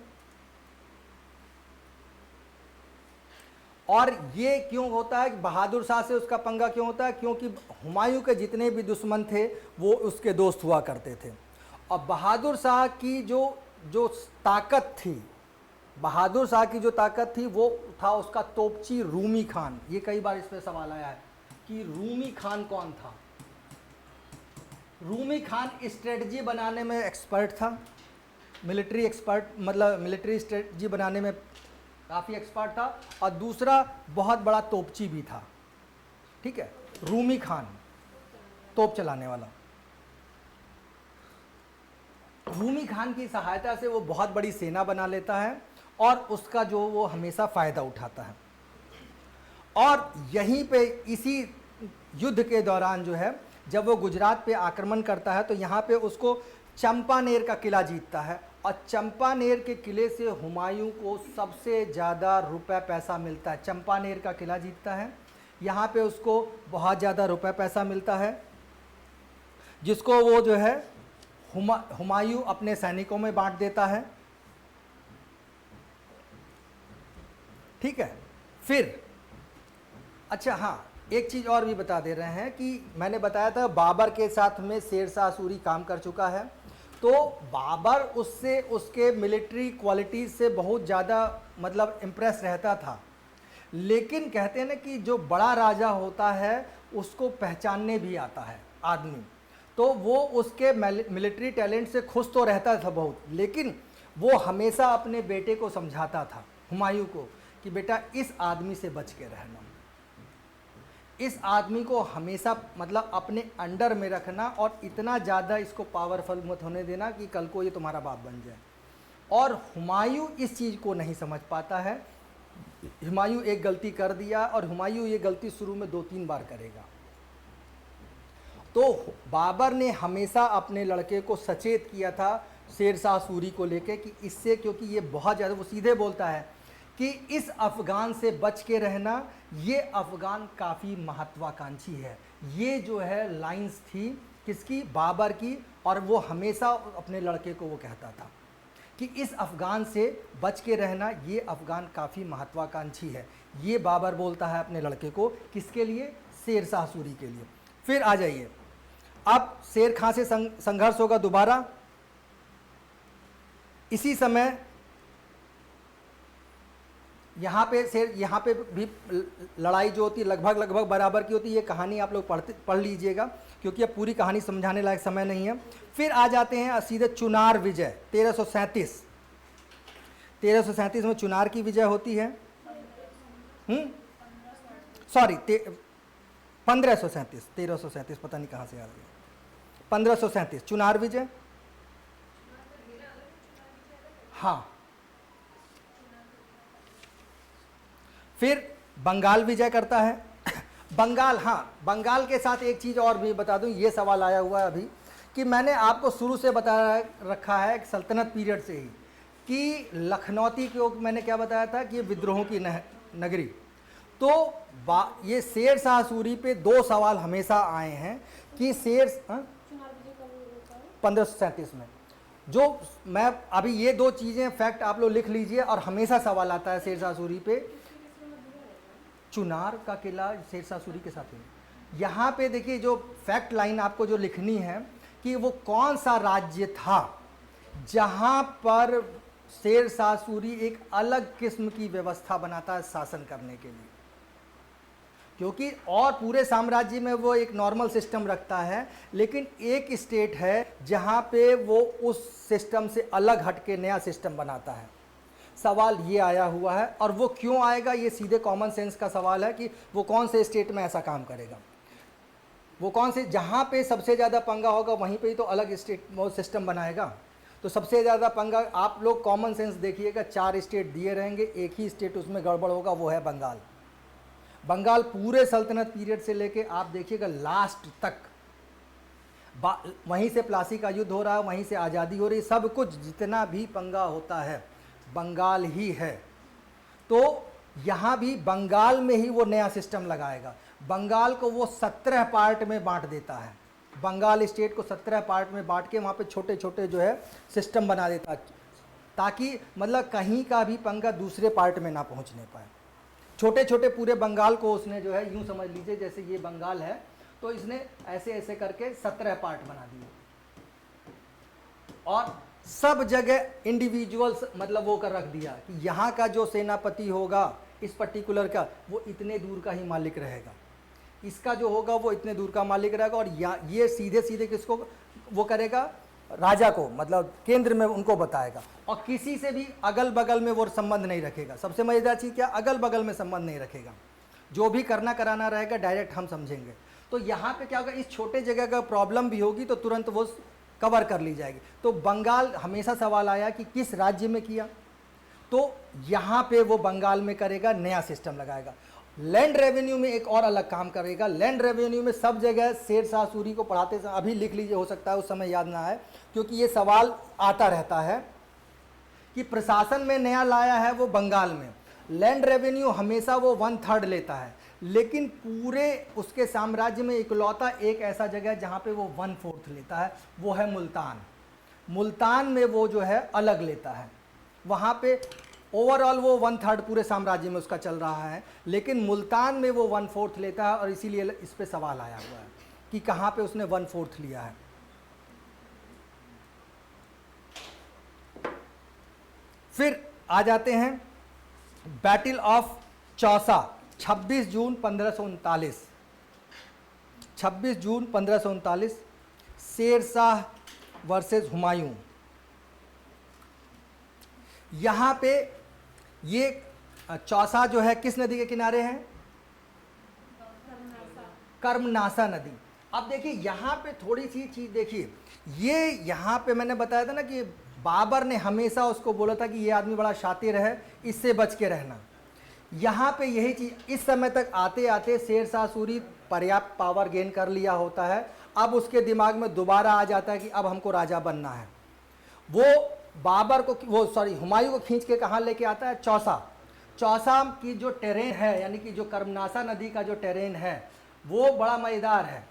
और ये क्यों होता है, बहादुर शाह से उसका पंगा क्यों होता है? क्योंकि हुमायूं के जितने भी दुश्मन थे वो उसके दोस्त हुआ करते थे। और बहादुर शाह की जो जो ताकत थी, बहादुर शाह की जो ताकत थी वो था उसका तोपची रूमी खान। ये कई बार इस पे सवाल आया है कि रूमी खान कौन था। रूमी खान स्ट्रेटजी बनाने में एक्सपर्ट था, मिलिट्री एक्सपर्ट, मतलब मिलिट्री स्ट्रेटजी बनाने में काफ़ी एक्सपर्ट था। और दूसरा बहुत बड़ा तोपची भी था, ठीक है, रूमी खान, तोप चलाने वाला। रूमी खान की सहायता से वो बहुत बड़ी सेना बना लेता है और उसका जो वो हमेशा फ़ायदा उठाता है। और यहीं पे इसी युद्ध के दौरान जो है, जब वो गुजरात पे आक्रमण करता है तो यहाँ पे उसको चंपानेर का किला जीतता है। और चंपानेर के किले से हुमायूं को सबसे ज़्यादा रुपए पैसा मिलता है। चंपानेर का किला जीतता है, यहाँ पे उसको बहुत ज़्यादा रुपए पैसा मिलता है, जिसको वो जो है हुमायूं अपने सैनिकों में बांट देता है, ठीक है। फिर अच्छा हाँ, एक चीज़ और भी बता दे रहे हैं कि मैंने बताया था बाबर के साथ में शेर शाह सूरी काम कर चुका है, तो बाबर उससे उसके मिलिट्री क्वालिटीज से बहुत ज़्यादा मतलब इम्प्रेस रहता था। लेकिन कहते हैं ना कि जो बड़ा राजा होता है उसको पहचानने भी आता है आदमी, तो वो उसके मिलिट्री टैलेंट से खुश तो रहता था बहुत, लेकिन वो हमेशा अपने बेटे को समझाता था, हुमायूं को, कि बेटा इस आदमी से बच के रहना, इस आदमी को हमेशा मतलब अपने अंडर में रखना और इतना ज़्यादा इसको पावरफुल मत होने देना कि कल को ये तुम्हारा बाप बन जाए। और हुमायूं इस चीज़ को नहीं समझ पाता है। हुमायूं एक गलती कर दिया और हुमायूं ये गलती शुरू में 2-3 बार करेगा। तो बाबर ने हमेशा अपने लड़के को सचेत किया था शेर शाह सूरी को लेके कि इससे, क्योंकि ये बहुत ज़्यादा, वो सीधे बोलता है कि इस अफ़गान से बच के रहना, ये अफ़गान काफ़ी महत्वाकांक्षी है। ये जो है लाइंस थी किसकी, बाबर की। और वो हमेशा अपने लड़के को वो कहता था कि इस अफ़गान से बच के रहना, ये अफ़गान काफ़ी महत्वाकांक्षी है। ये बाबर बोलता है अपने लड़के को, किसके लिए, शेर शाह सूरी के लिए। फिर आ जाइए, अब शेर खां से संघर्ष होगा दोबारा। इसी समय यहाँ पे भी लड़ाई जो होती है लगभग बराबर की होती है। ये कहानी आप लोग पढ़ लीजिएगा, क्योंकि अब पूरी कहानी समझाने लायक समय नहीं है। फिर आ जाते हैं सीधे चुनार विजय 1337 में चुनार की विजय होती है। सॉरी 1537, 1337 पता नहीं कहाँ से आ गया, 1537 चुनार विजय। हाँ, फिर बंगाल विजय करता है। बंगाल, हाँ, बंगाल के साथ एक चीज़ और भी बता दूं, ये सवाल आया हुआ है अभी कि मैंने आपको शुरू से बता रखा है सल्तनत पीरियड से ही कि लखनौती को मैंने क्या बताया था कि ये विद्रोहों की नगरी। तो ये शेर शाह सूरी पे 2 सवाल हमेशा आए हैं कि 1537 में, जो मैं अभी ये 2 चीज़ें फैक्ट आप लोग लिख लीजिए, और हमेशा सवाल आता है शेर शाह सूरी पे। चुनार का किला शेर शाह सूरी के साथ है। यहाँ पे देखिए जो फैक्ट लाइन आपको जो लिखनी है कि वो कौन सा राज्य था जहाँ पर शेर शाह सूरी एक अलग किस्म की व्यवस्था बनाता है शासन करने के लिए, क्योंकि और पूरे साम्राज्य में वो एक नॉर्मल सिस्टम रखता है, लेकिन एक स्टेट है जहाँ पे वो उस सिस्टम से अलग हटके नया सिस्टम बनाता है। सवाल ये आया हुआ है, और वो क्यों आएगा, ये सीधे कॉमन सेंस का सवाल है कि वो कौन से स्टेट में ऐसा काम करेगा, वो कौन से, जहाँ पे सबसे ज़्यादा पंगा होगा वहीं पे ही तो अलग स्टेट वो सिस्टम बनाएगा। तो सबसे ज़्यादा पंगा, आप लोग कॉमन सेंस देखिएगा, 4 स्टेट दिए रहेंगे, एक ही स्टेट उसमें गड़बड़ होगा, वो है बंगाल। बंगाल पूरे सल्तनत पीरियड से लेके आप देखिएगा लास्ट तक, वहीं से प्लासी का युद्ध हो रहा है, वहीं से आज़ादी हो रही, सब कुछ जितना भी पंगा होता है बंगाल ही है। तो यहाँ भी बंगाल में ही वो नया सिस्टम लगाएगा। बंगाल को वो 17 पार्ट में बांट देता है, बंगाल स्टेट को 17 पार्ट में बांट के वहाँ पे छोटे छोटे जो है सिस्टम बना देता, ताकि मतलब कहीं का भी पंगा दूसरे पार्ट में ना पहुँचने पाए। छोटे छोटे पूरे बंगाल को उसने जो है यूँ समझ लीजिए जैसे ये बंगाल है, तो इसने ऐसे ऐसे करके 17 पार्ट बना दिए, और सब जगह इंडिविजुअल्स मतलब वो कर रख दिया कि यहाँ का जो सेनापति होगा इस पर्टिकुलर का, वो इतने दूर का ही मालिक रहेगा, इसका जो होगा वो इतने दूर का मालिक रहेगा, और ये सीधे सीधे किसको वो करेगा, राजा को, मतलब केंद्र में उनको बताएगा, और किसी से भी अगल बगल में वो संबंध नहीं रखेगा। सबसे मजेदार चीज़ क्या, अगल बगल में संबंध नहीं रखेगा, जो भी करना कराना रहेगा डायरेक्ट हम समझेंगे। तो यहाँ पे क्या होगा, इस छोटे जगह का प्रॉब्लम भी होगी तो तुरंत वो कवर कर ली जाएगी। तो बंगाल हमेशा सवाल आया कि किस राज्य में किया, तो यहाँ पे वो बंगाल में करेगा, नया सिस्टम लगाएगा। लैंड रेवेन्यू में एक और अलग काम करेगा। लैंड रेवेन्यू में सब जगह शेर शाह सूरी को पढ़ाते समय, अभी लिख लीजिए, हो सकता है उस समय याद ना आए, क्योंकि ये सवाल आता रहता है कि प्रशासन में नया लाया है वो बंगाल में, लैंड रेवेन्यू हमेशा वो 1/3 लेता है, लेकिन पूरे उसके साम्राज्य में इकलौता एक ऐसा जगह है जहाँ पे वो 1/4 लेता है, वो है मुल्तान। मुल्तान में वो जो है अलग लेता है, वहाँ पे ओवरऑल वो 1/3 पूरे साम्राज्य में उसका चल रहा है, लेकिन मुल्तान में वो 1/4 लेता है, और इसीलिए इस पे सवाल आया हुआ है कि कहाँ पे उसने 1/4 लिया है। फिर आ जाते हैं battle of Chausa, 26 June 1539। 26 June 1539, Sher Shah versus Humayun. यहाँ पे ये चौसा जो है किस नदी के किनारे है, कर्मनासा नदी। अब देखिए यहाँ पे थोड़ी सी चीज़ देखिए, ये यहाँ पे मैंने बताया था ना कि बाबर ने हमेशा उसको बोला था कि ये आदमी बड़ा शातिर है, इससे बच के रहना। यहाँ पे यही चीज़, इस समय तक आते आते शेर शाह सूरी पर्याप्त पावर गेन कर लिया होता है, अब उसके दिमाग में दोबारा आ जाता है कि अब हमको राजा बनना है। वो बाबर को, वो सॉरी हुमायूं को खींच के कहाँ लेके आता है, चौसा। चौसा की जो टेरेन है, यानी कि जो कर्मनासा नदी का जो टेरेन है वो बड़ा मज़ेदार है।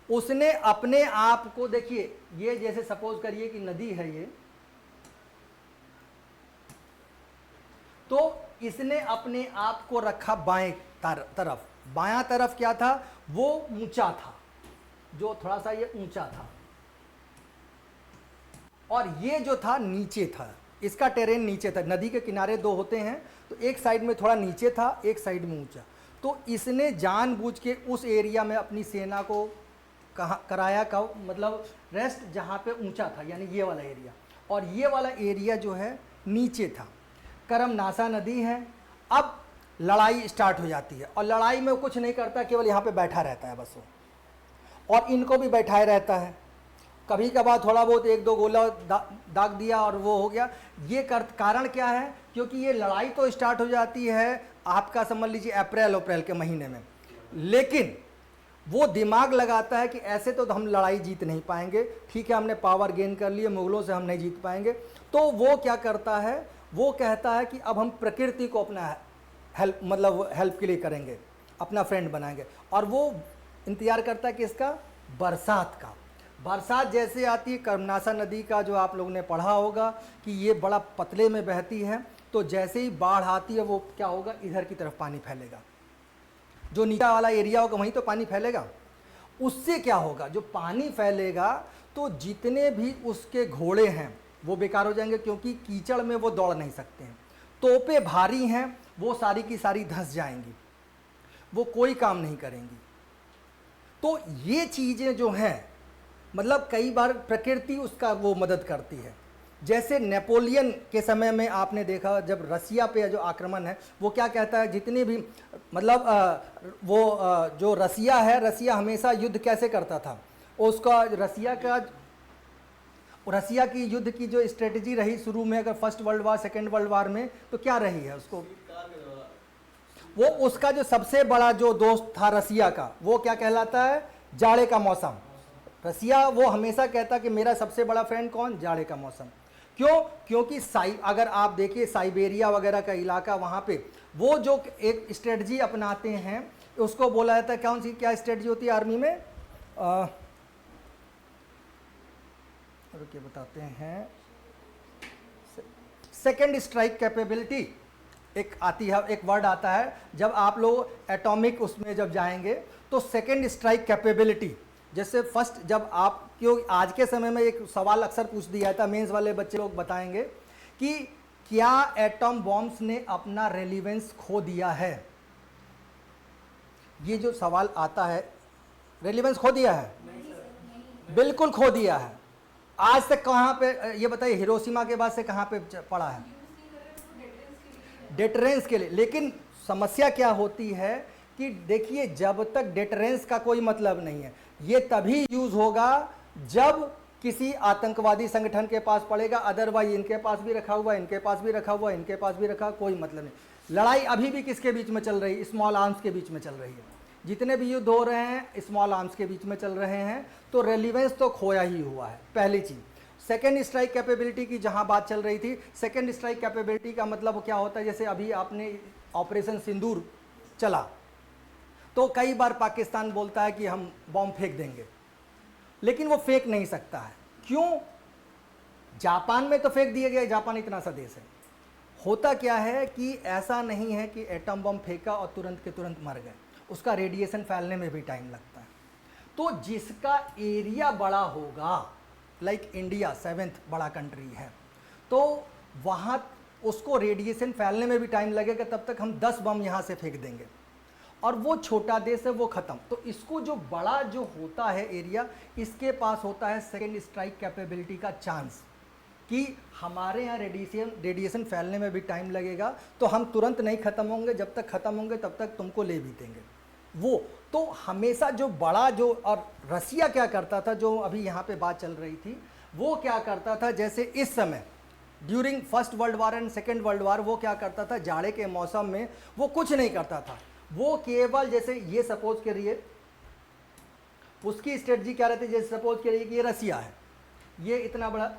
उसने अपने आप को, देखिए ये जैसे सपोज करिए कि नदी है ये, तो इसने अपने आप को रखा बाएं तरफ। बायां तरफ क्या था, वो ऊंचा था, जो थोड़ा सा ये ऊंचा था, और ये जो था नीचे था, इसका टेरेन नीचे था। नदी के किनारे दो होते हैं, तो एक साइड में थोड़ा नीचे था, एक साइड में ऊंचा। तो इसने जानबूझ के उस एरिया में अपनी सेना को कराया का मतलब रेस्ट, जहाँ पे ऊंचा था, यानी ये वाला एरिया, और ये वाला एरिया जो है नीचे था। कर्मनासा नदी है। अब लड़ाई स्टार्ट हो जाती है, और लड़ाई में कुछ नहीं करता, केवल यहाँ पे बैठा रहता है बस वो, और इनको भी बैठाए रहता है। कभी कभार थोड़ा बहुत एक दो गोला दाग दिया और वो हो गया। ये कारण क्या है, क्योंकि ये लड़ाई तो स्टार्ट हो जाती है आपका समझ लीजिए अप्रैल के महीने में, लेकिन वो दिमाग लगाता है कि ऐसे तो हम लड़ाई जीत नहीं पाएंगे, ठीक है हमने पावर गेन कर लिए, मुगलों से हम नहीं जीत पाएंगे। तो वो क्या करता है, वो कहता है कि अब हम प्रकृति को अपना हेल्प के लिए करेंगे, अपना फ्रेंड बनाएंगे, और वो इंतजार करता है कि इसका बरसात का। बरसात जैसे आती है, कर्मनासा नदी का जो आप लोगों ने पढ़ा होगा कि ये बड़ा पतले में बहती है, तो जैसे ही बाढ़ आती है वो क्या होगा, इधर की तरफ पानी फैलेगा, जो नीचा वाला एरिया होगा वहीं तो पानी फैलेगा। उससे क्या होगा, जो पानी फैलेगा तो जितने भी उसके घोड़े हैं वो बेकार हो जाएंगे, क्योंकि कीचड़ में वो दौड़ नहीं सकते हैं। तोपें भारी हैं, वो सारी की सारी धंस जाएंगी, वो कोई काम नहीं करेंगी। तो ये चीज़ें जो हैं, मतलब कई बार प्रकृति उसका वो मदद करती है। जैसे नेपोलियन के समय में आपने देखा, जब रसिया पे जो आक्रमण है, वो क्या कहता है, जितने भी मतलब जो रसिया है, रसिया हमेशा युद्ध कैसे करता था, उसका रसिया की युद्ध की जो स्ट्रेटजी रही शुरू में, अगर first world war second world war में, तो क्या रही है उसको, वो उसका जो सबसे बड़ा जो दोस्त था रसिया का, वो क्या कहलाता है, जाड़े का मौसम। रसिया वो हमेशा कहता कि मेरा सबसे बड़ा फ्रेंड कौन, जाड़े का मौसम। क्यों, क्योंकि अगर आप देखिए साइबेरिया वगैरह का इलाका, वहाँ पे वो जो एक स्ट्रेटजी अपनाते हैं उसको बोला जाता है, कौन सी क्या स्ट्रेटजी होती है आर्मी में, रुकिए बताते हैं। सेकेंड स्ट्राइक कैपेबिलिटी एक आती है, एक वर्ड आता है जब आप लोग एटॉमिक उसमें जब जाएंगे तो सेकेंड स्ट्राइक कैपेबिलिटी। जैसे फर्स्ट जब आप, क्यों आज के समय में एक सवाल अक्सर पूछ दिया था, मेंस वाले बच्चे लोग बताएंगे कि क्या एटॉम बॉम्ब्स ने अपना रेलिवेंस खो दिया है। ये जो सवाल आता है, रेलिवेंस खो दिया है? बिल्कुल खो दिया है। आज तक कहाँ पे, ये बताइए, हिरोशिमा के बाद से कहाँ पे पड़ा है? डेटरेंस के लिए। लेकिन समस्या क्या होती है कि देखिए, जब तक डेटरेंस का कोई मतलब नहीं है, ये तभी यूज होगा जब किसी आतंकवादी संगठन के पास पड़ेगा, अदरवाइज इनके पास भी रखा हुआ, इनके पास भी रखा हुआ, इनके पास भी रखा, कोई मतलब नहीं। लड़ाई अभी भी किसके बीच में चल रही है? स्मॉल आर्म्स के बीच में चल रही है। जितने भी युद्ध हो रहे हैं स्मॉल आर्म्स के बीच में चल रहे हैं, तो रेलिवेंस तो खोया ही हुआ है, पहली चीज। सेकेंड स्ट्राइक कैपेबिलिटी की जहां बात चल रही थी, सेकेंड स्ट्राइक कैपेबिलिटी का मतलब क्या होता है? जैसे अभी आपने ऑपरेशन सिंदूर चला, तो कई बार पाकिस्तान बोलता है कि हम बॉम्ब फेंक देंगे, लेकिन वो फेंक नहीं सकता है। क्यों? जापान में तो फेंक दिया गया, जापान इतना सा देश है। होता क्या है कि ऐसा नहीं है कि एटम बम फेंका और तुरंत के तुरंत मर गए, उसका रेडिएशन फैलने में भी टाइम लगता है। तो जिसका एरिया बड़ा होगा, लाइक इंडिया 7th बड़ा कंट्री है, तो वहाँ उसको रेडिएशन फैलने में भी टाइम लगेगा, तब तक हम 10 बम यहाँ से फेंक देंगे, और वो छोटा देश है, वो ख़त्म। तो इसको जो बड़ा जो होता है एरिया, इसके पास होता है सेकेंड स्ट्राइक कैपेबिलिटी का चांस कि हमारे यहाँ रेडिएशन फैलने में भी टाइम लगेगा, तो हम तुरंत नहीं ख़त्म होंगे, जब तक ख़त्म होंगे तब तक तुमको ले भी देंगे। वो तो हमेशा जो बड़ा जो, और रसिया क्या करता था, जो अभी यहाँ पे बात चल रही थी, वो क्या करता था, जैसे इस समय during first world war and second world war, वो क्या करता था, जाड़े के मौसम में वो कुछ नहीं करता था, वो केवल जैसे ये सपोज करिए, उसकी स्ट्रेटजी क्या रहती है, जैसे सपोज करिए कि ये रसिया है, ये इतना बड़ा,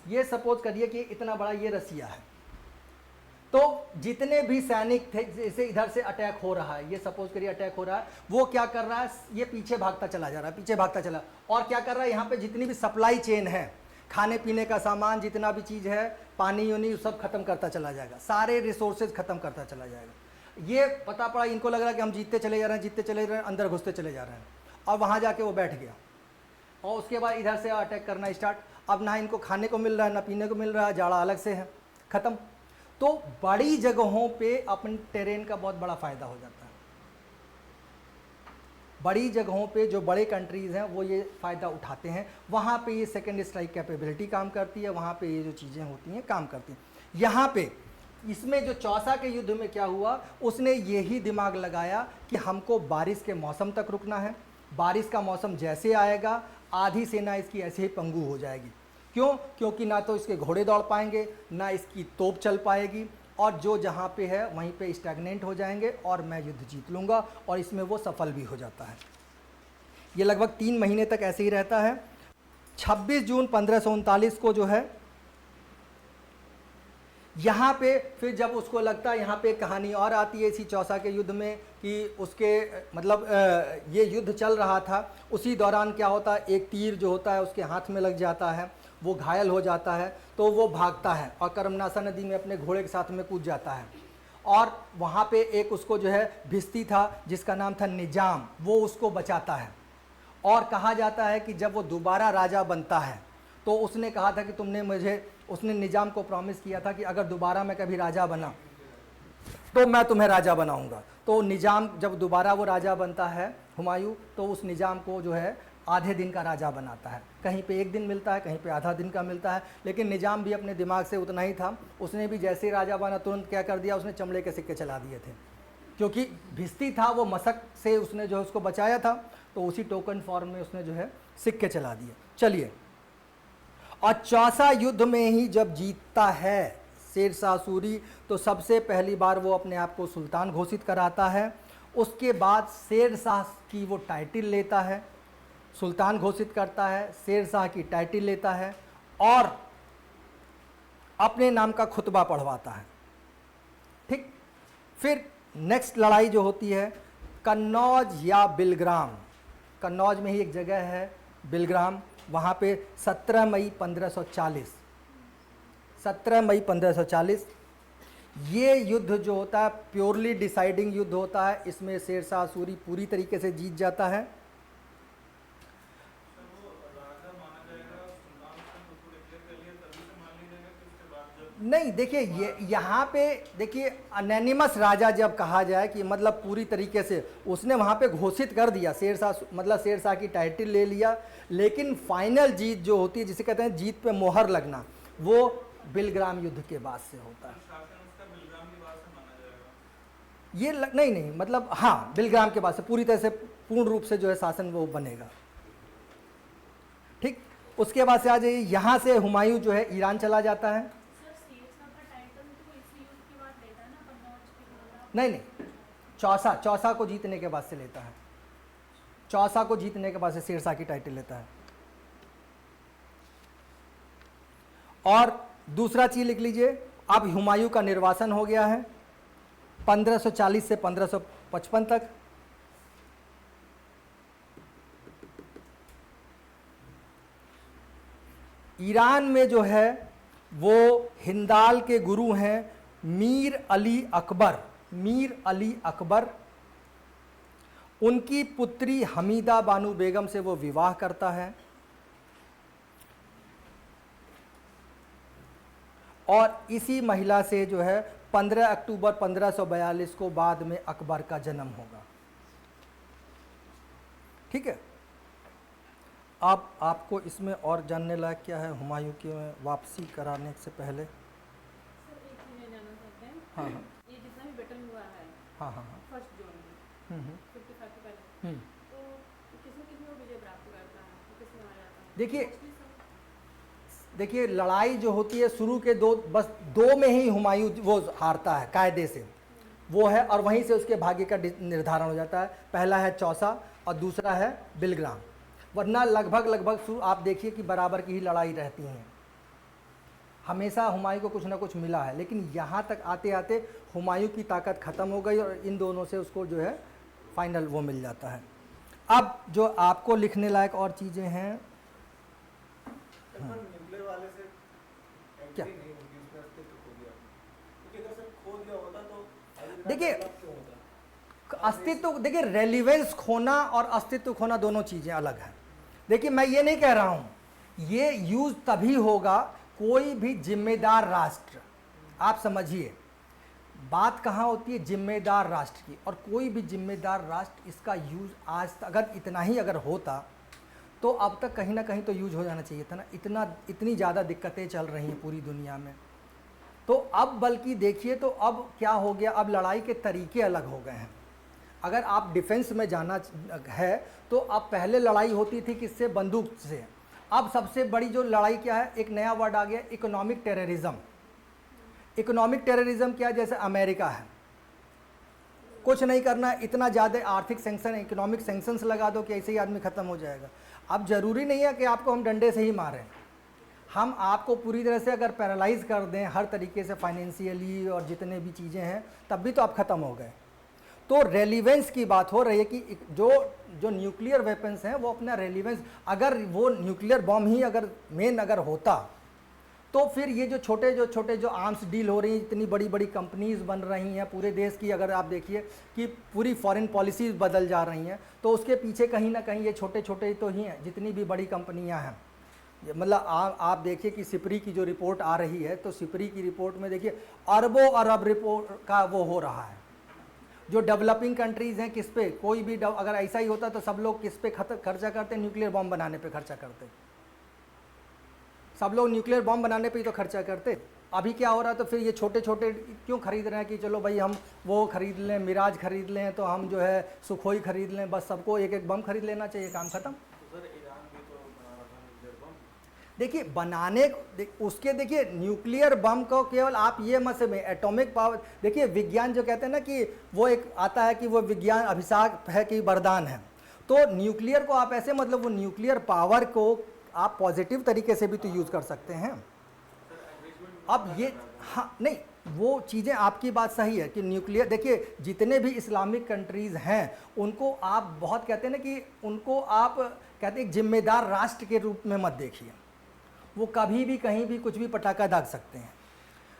ये सपोज करिए कि इतना बड़ा ये रसिया है, तो जितने भी सैनिक थे, जैसे इधर से अटैक हो रहा है, ये सपोज करिए अटैक हो रहा है, वो क्या कर रहा है, ये पीछे भागता चला जा रहा है, पीछे भागता चला, और क्या कर रहा है, यहाँ पे जितनी भी सप्लाई चेन है, खाने पीने का सामान, जितना भी चीज़ है, पानी यूनी, सब खत्म करता चला जाएगा, सारे रिसोर्सेज खत्म करता चला जाएगा। ये पता पड़ा, इनको लग रहा है कि हम जीतते चले जा रहे हैं, जीतते चले जा रहे हैं, अंदर घुसते चले जा रहे हैं, और वहाँ जाके वो बैठ गया, और उसके बाद इधर से अटैक करना स्टार्ट। अब ना इनको खाने को मिल रहा है, ना पीने को मिल रहा है, जाड़ा अलग से है, ख़त्म। तो बड़ी जगहों पे अपन टेरेन का बहुत बड़ा फ़ायदा हो जाता है। बड़ी जगहों पे जो बड़े कंट्रीज़ हैं वो ये फ़ायदा उठाते हैं, वहाँ पे ये सेकेंड स्ट्राइक कैपेबिलिटी काम करती है, वहाँ पे ये जो चीज़ें होती हैं काम करती हैं। यहाँ पे इसमें जो चौसा के युद्ध में क्या हुआ, उसने यही दिमाग लगाया कि हमको बारिश के मौसम तक रुकना है, बारिश का मौसम जैसे आएगा आधी सेना इसकी ऐसे ही पंगु हो जाएगी। क्यों? क्योंकि ना तो इसके घोड़े दौड़ पाएंगे, ना इसकी तोप चल पाएगी, और जो जहाँ पे है वहीं पे स्टैग्नेंट हो जाएंगे, और मैं युद्ध जीत लूँगा, और इसमें वो सफल भी हो जाता है। ये लगभग 3 महीने तक ऐसे ही रहता है। 26 जून 1539 को जो है यहाँ पे फिर जब उसको लगता है, यहाँ पे एक कहानी और आती है इसी चौसा के युद्ध में कि उसके मतलब ये युद्ध चल रहा था, उसी दौरान क्या होता है, एक तीर जो होता है उसके हाथ में लग जाता है, वो घायल हो जाता है, तो वो भागता है और कर्मनाशा नदी में अपने घोड़े के साथ में कूद जाता है, और वहाँ पे एक उसको जो है भिस्ती था जिसका नाम था निजाम, वो उसको बचाता है। और कहा जाता है कि जब वो दोबारा राजा बनता है तो उसने कहा था कि तुमने मुझे, उसने निजाम को प्रॉमिस किया था कि अगर दोबारा मैं कभी राजा बना तो मैं तुम्हें राजा बनाऊंगा। तो निजाम जब दोबारा वो राजा बनता है, हुमायूं, तो उस निजाम को जो है आधे दिन का राजा बनाता है, कहीं पे 1 दिन मिलता है, कहीं पे आधा दिन का मिलता है। लेकिन निजाम भी अपने दिमाग से उतना ही था, उसने भी जैसे ही राजा बना तुरंत क्या कर दिया, उसने चमड़े के सिक्के चला दिए थे, क्योंकि भिस्ती था वो मशक से उसने जो है उसको बचाया था, तो उसी टोकन फॉर्म में उसने जो है सिक्के चला दिए। चलिए, और चौसा युद्ध में ही जब जीतता है शेरशाह सूरी, तो सबसे पहली बार वो अपने आप को सुल्तान घोषित कराता है। उसके बाद शेरशाह की वो टाइटल लेता है, सुल्तान घोषित करता है, शेरशाह की टाइटल लेता है, और अपने नाम का खुतबा पढ़वाता है। ठीक, फिर नेक्स्ट लड़ाई जो होती है कन्नौज या बिलग्राम, कन्नौज में ही एक जगह है बिलग्राम, वहाँ पे 17 मई 1540, 17 मई 1540 ये युद्ध जो होता है प्योरली डिसाइडिंग युद्ध होता है। इसमें शेरशाह सूरी पूरी तरीके से जीत जाता है। नहीं देखिए, ये यहाँ पे देखिए अनैनिमस राजा जब कहा जाए कि मतलब पूरी तरीके से उसने वहाँ पे घोषित कर दिया शेरशाह, मतलब शेरशाह की टाइटल ले लिया, लेकिन फाइनल जीत जो होती है जिसे कहते हैं जीत पे मोहर लगना, वो बिलग्राम युद्ध के बाद से होता है। ये नहीं नहीं मतलब हाँ, बिलग्राम के बाद से पूरी तरह से पूर्ण रूप से जो है शासन वो बनेगा। ठीक, उसके बाद से आ जाइए, यहाँ से हुमायूं जो है ईरान चला जाता है। नहीं नहीं, चौसा को जीतने के बाद से लेता है, चौसा को जीतने के बाद से शेरशाह की टाइटल लेता है। और दूसरा चीज लिख लीजिए, अब हुमायूं का निर्वासन हो गया है 1540 से 1555 तक। ईरान में जो है वो हिंदाल के गुरु हैं मीर अली अकबर, मीर अली अकबर। उनकी पुत्री हमीदा बानू बेगम से वो विवाह करता है और इसी महिला से जो है 15 अक्टूबर 1542 को बाद में अकबर का जन्म होगा। ठीक है, अब आपको इसमें और जानने लायक क्या है हुमायूं की वापसी कराने से पहले? सर एक चीज़ ये जानना चाहते हैं। हाँ हाँ ये जितना भी बैटल हुआ है हाँ हाँ हाँ, 1 जून में 55 के पहले, तो किसमें विजय प्राप्त करता है, तो किसमें आ जाता है? देखिए लड़ाई जो होती है शुरू के बस दो में ही हुमायूं वो हारता है कायदे से, वो है, और वहीं से उसके भाग्य का निर्धारण हो जाता है। पहला है चौसा और दूसरा है बिलग्राम, वरना लगभग शुरू आप देखिए कि बराबर की ही लड़ाई रहती हैं। हमेशा हुमायूं को कुछ ना कुछ मिला है, लेकिन यहाँ तक आते आते हुमायूं की ताकत ख़त्म हो गई और इन दोनों से उसको जो है फाइनल वो मिल जाता है। अब जो आपको लिखने लायक और चीज़ें हैं वाले से क्या? नहीं होगी, उसने अस्तित्व खो दिया, क्योंकि अगर सिर्फ खो दिया होता तो देखिए अस्तित्व, देखिए रेलिवेंस खोना और अस्तित्व खोना दोनों चीज़ें अलग हैं। देखिए मैं ये नहीं कह रहा हूँ, ये यूज़ तभी होगा कोई भी जिम्मेदार राष्ट्र, आप समझिए बात कहाँ होती है जिम्मेदार राष्ट्र की, और कोई भी जिम्मेदार राष्ट्र इसका यूज़ आज तक अगर इतना ही अगर होता तो अब तक कहीं ना कहीं तो यूज हो जाना चाहिए था ना। इतनी ज़्यादा दिक्कतें चल रही हैं पूरी दुनिया में, तो अब बल्कि देखिए तो अब क्या हो गया, अब लड़ाई के तरीके अलग हो गए हैं। अगर आप डिफेंस में जाना है तो अब पहले लड़ाई होती थी किससे, बंदूक से। अब सबसे बड़ी जो लड़ाई क्या है, एक नया वर्ड आ गया, इकोनॉमिक टेररिज्म। इकोनॉमिक टेररिज्म क्या है, जैसे अमेरिका है, कुछ नहीं करना, इतना ज़्यादा आर्थिक सेंक्शन, इकोनॉमिक सेंक्शंस लगा दो कि ऐसे ही आदमी ख़त्म हो जाएगा। अब ज़रूरी नहीं है कि आपको हम डंडे से ही मारें, हम आपको पूरी तरह से अगर पैरालाइज कर दें हर तरीके से फाइनेंशियली और जितने भी चीज़ें हैं, तब भी तो आप ख़त्म हो गए। तो रेलिवेंस की बात हो रही है कि जो न्यूक्लियर वेपन्स हैं वो अपना रेलिवेंस, अगर वो न्यूक्लियर बॉम्ब ही अगर मेन अगर होता तो फिर ये जो छोटे जो आर्म्स डील हो रही हैं, इतनी बड़ी बड़ी कंपनीज़ बन रही हैं पूरे देश की, अगर आप देखिए कि पूरी फॉरेन पॉलिसीज़ बदल जा रही हैं, तो उसके पीछे कहीं ना कहीं ये छोटे तो ही हैं जितनी भी बड़ी कंपनियां हैं। मतलब आप देखिए कि सिपरी की जो रिपोर्ट आ रही है, तो सिपरी की रिपोर्ट में देखिए अरबों अरब रिपोर्ट का वो हो रहा है। जो डेवलपिंग कंट्रीज़ हैं किस पे, कोई भी अगर ऐसा ही होता तो सब लोग किस पे खर्चा करते, न्यूक्लियर बॉम्ब बनाने पे खर्चा करते, सब लोग न्यूक्लियर बॉम्ब बनाने पे ही तो खर्चा करते। अभी क्या हो रहा है, तो फिर ये छोटे क्यों खरीद रहे हैं कि चलो भाई हम वो खरीद लें, मिराज खरीद लें, तो हम जो है सुखोई खरीद लें, बस सबको एक एक बम खरीद लेना चाहिए, काम खत्म। सर ईरान भी तो बना रहा था न्यूक्लियर बम। देखिए बनाने उसके, देखिए न्यूक्लियर बम को केवल आप ये मत से में एटॉमिक पावर, देखिए विज्ञान जो कहते हैं ना कि वो एक आता है कि वो विज्ञान अभिशाप है कि वरदान है, तो न्यूक्लियर को आप ऐसे मतलब वो न्यूक्लियर पावर को आप पॉजिटिव तरीके से भी तो यूज़ कर सकते हैं। अब ये हाँ नहीं, वो चीज़ें आपकी बात सही है कि न्यूक्लियर, देखिए जितने भी इस्लामिक कंट्रीज़ हैं उनको आप बहुत कहते हैं ना कि उनको आप कहते हैं एक जिम्मेदार राष्ट्र के रूप में मत देखिए। वो कभी भी कहीं भी कुछ भी पटाखा दाग सकते हैं।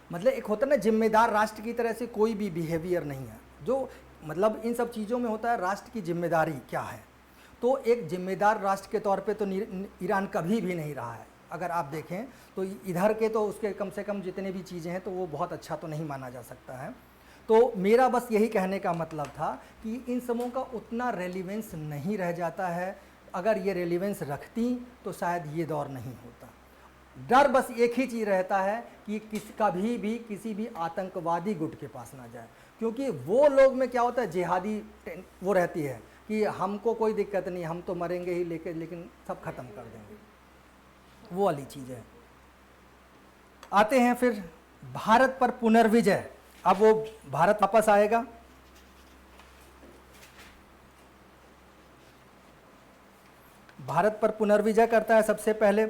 मतलब एक होता है ना जिम्मेदार राष्ट्र की तरह से कोई भी बिहेवियर नहीं है। जो मतलब इन सब चीज़ों में होता है राष्ट्र की जिम्मेदारी क्या है। तो एक जिम्मेदार राष्ट्र के तौर पे तो ईरान कभी भी नहीं रहा है। अगर आप देखें तो इधर के तो उसके कम से कम जितने भी चीज़ें हैं तो वो बहुत अच्छा तो नहीं माना जा सकता है। तो मेरा बस यही कहने का मतलब था कि इन समूह का उतना रेलिवेंस नहीं रह जाता है। अगर ये रेलिवेंस रखती तो शायद ये दौर नहीं होता। डर बस एक ही चीज़ रहता है कि कभी भी किसी भी आतंकवादी गुट के पास ना जाए, क्योंकि वो लोग में क्या होता है जिहादी वो रहती है कि हमको कोई दिक्कत नहीं, हम तो मरेंगे ही लेकिन सब खत्म कर देंगे, वो वाली चीज़ है। आते हैं फिर भारत पर पुनर्विजय। अब वो भारत वापस आएगा। भारत पर पुनर्विजय करता है सबसे पहले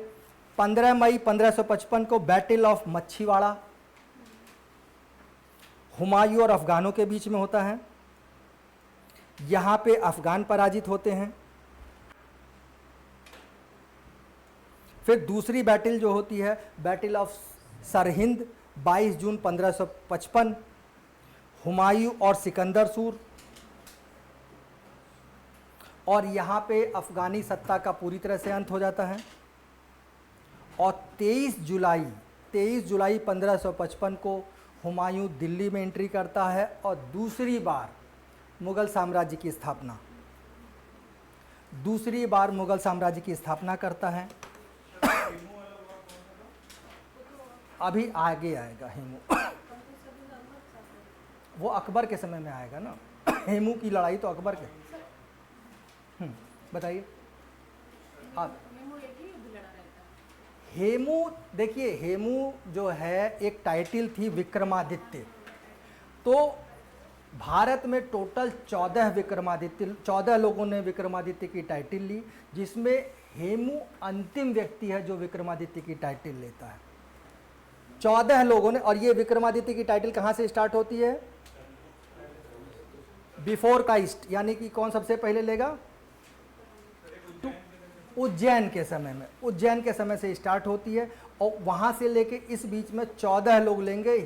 15 मई 1555 को बैटल ऑफ मच्छीवाड़ा हुमायूं और अफगानों के बीच में होता है। यहाँ पे अफगान पराजित होते हैं। फिर दूसरी बैटल जो होती है बैटल ऑफ सरहिंद 22 जून 1555, हुमायूं और सिकंदर सूर, और यहाँ पे अफगानी सत्ता का पूरी तरह से अंत हो जाता है। और 23 जुलाई 1555 को हुमायूं दिल्ली में एंट्री करता है और दूसरी बार मुग़ल साम्राज्य की स्थापना करता है। अभी आगे आएगा हेमू, वो अकबर के समय में आएगा ना। हेमू की लड़ाई तो अकबर के। बताइए आप। हेमू, देखिए हेमू जो है एक टाइटल थी विक्रमादित्य। तो भारत में टोटल 14 लोगों ने विक्रमादित्य की टाइटल ली, जिसमें हेमू अंतिम व्यक्ति है जो विक्रमादित्य की टाइटल लेता है। 14 लोगों ने। और ये विक्रमादित्य की टाइटल कहाँ से स्टार्ट होती है? बिफोर काइस्ट, यानी कि कौन सबसे पहले लेगा? उज्जैन के समय से स्टार्ट होती है और वहाँ से लेके इस बीच में 14 लोग लेंगे।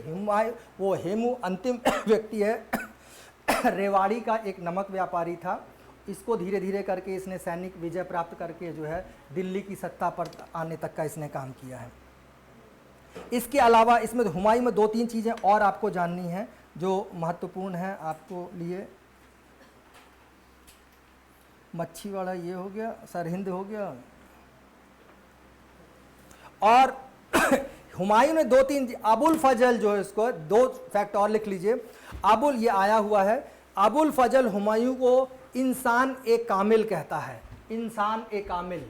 वो हेमू अंतिम व्यक्ति है। रेवाड़ी का एक नमक व्यापारी था। इसको धीरे धीरे करके इसने सैनिक विजय प्राप्त करके जो है दिल्ली की सत्ता पर आने तक का इसने काम किया है। इसके अलावा इसमें हुमायूं में 2-3 चीज़ें और आपको जाननी है जो महत्वपूर्ण है आपको लिए। मच्छीवाड़ा ये हो गया, सरहिंद हो गया। और हुमायूं ने 2-3, अबुल फजल जो है, इसको 2 फैक्ट और लिख लीजिए। अबुल, ये आया हुआ है, अबुल फजल हुमायूं को इंसान ए कामिल कहता है। इंसान ए कामिल।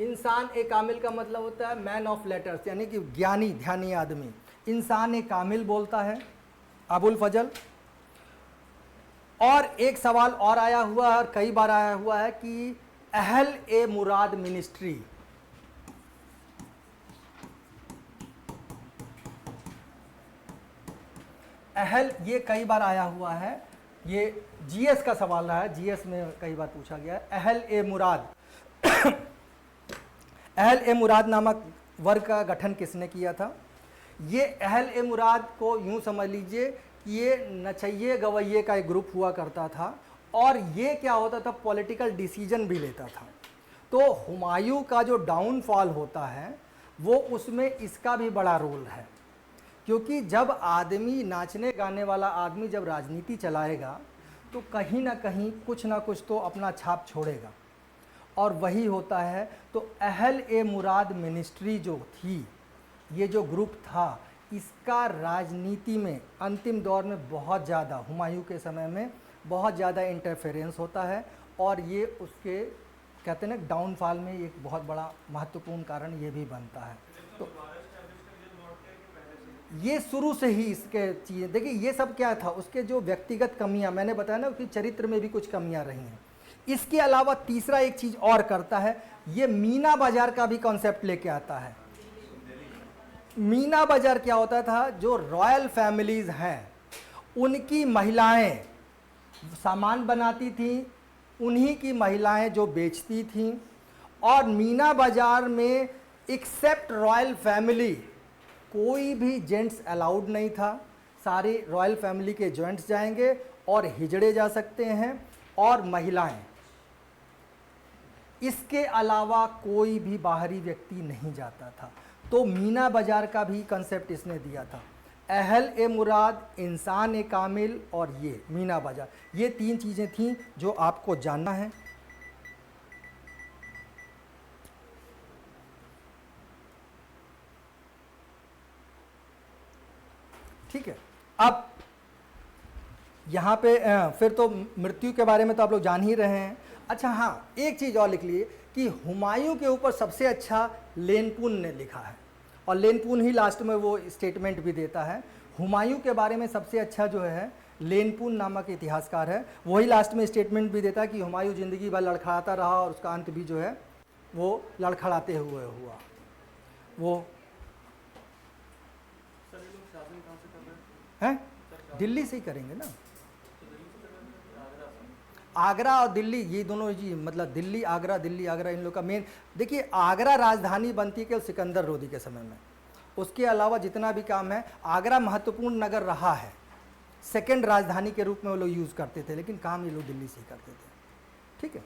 इंसान ए कामिल का मतलब होता है मैन ऑफ लेटर्स, यानी कि ज्ञानी ध्यानी आदमी। इंसान ए कामिल बोलता है अबुल फजल। और एक सवाल और आया हुआ है और कई बार आया हुआ है कि अहल ए मुराद मिनिस्ट्री, अहल, ये कई बार आया हुआ है। ये जीएस का सवाल रहा है, जीएस में कई बार पूछा गया है। अहल ए मुराद अहल ए मुराद नामक वर्ग का गठन किसने किया था? ये अहल ए मुराद को यूं समझ लीजिए कि ये नचैये गवैये का एक ग्रुप हुआ करता था और ये क्या होता था, पॉलिटिकल डिसीजन भी लेता था। तो हुमायूं का जो डाउनफॉल होता है वो उसमें इसका भी बड़ा रोल है, क्योंकि जब आदमी, नाचने गाने वाला आदमी जब राजनीति चलाएगा तो कहीं ना कहीं कुछ ना कुछ तो अपना छाप छोड़ेगा, और वही होता है। तो अहल ए मुराद मिनिस्ट्री जो थी, ये जो ग्रुप था, इसका राजनीति में अंतिम दौर में बहुत ज़्यादा, हुमायूं के समय में बहुत ज़्यादा इंटरफेरेंस होता है, और ये उसके कहते हैं ना डाउनफॉल में एक बहुत बड़ा महत्वपूर्ण कारण ये भी बनता है। तो ये शुरू से ही इसके चीज़ें, देखिए ये सब क्या था, उसके जो व्यक्तिगत कमियां, मैंने बताया ना कि चरित्र में भी कुछ कमियां रही हैं। इसके अलावा तीसरा एक चीज और करता है, ये मीना बाजार का भी कॉन्सेप्ट लेके आता है। मीना बाजार क्या होता था, जो रॉयल फैमिलीज हैं उनकी महिलाएं सामान बनाती थी, उन्हीं की महिलाएं जो बेचती थीं, और मीना बाजार में एक्सेप्ट रॉयल फैमिली कोई भी जेंट्स अलाउड नहीं था। सारे रॉयल फैमिली के जेंट्स जाएंगे और हिजड़े जा सकते हैं, और महिलाएं। इसके अलावा कोई भी बाहरी व्यक्ति नहीं जाता था। तो मीना बाजार का भी कंसेप्ट इसने दिया था। अहल ए मुराद, इंसान ए कामिल और ये मीना बाजार, ये तीन चीज़ें थीं जो आपको जानना है। ठीक है, अब यहाँ पे फिर तो मृत्यु के बारे में तो आप लोग जान ही रहे हैं। अच्छा हाँ, एक चीज़ और लिख लिए कि हुमायूं के ऊपर सबसे अच्छा लेनपुन ने लिखा है, और लेनपुन ही लास्ट में वो स्टेटमेंट भी देता है। हुमायूं के बारे में सबसे अच्छा जो है लेनपुन नामक इतिहासकार है, वही लास्ट में स्टेटमेंट भी देता है कि हुमायूं ज़िंदगी भर लड़खड़ाता रहा और उसका अंत भी जो है वो लड़खड़ाते हुए हुआ। वो सर ये लोग शासन कहाँ से कर रहे हैं? हैं दिल्ली से ही करेंगे ना, तो दिल्ली से कर रहे हैं, आगरा से? आगरा और दिल्ली, ये दोनों जी, मतलब दिल्ली आगरा इन लोग का मेन। देखिए आगरा राजधानी बनती है केवल सिकंदर लोदी के समय में, उसके अलावा जितना भी काम है, आगरा महत्वपूर्ण नगर रहा है, सेकंड राजधानी के रूप में वो लोग यूज़ करते थे, लेकिन काम ये लोग दिल्ली से ही करते थे। ठीक है,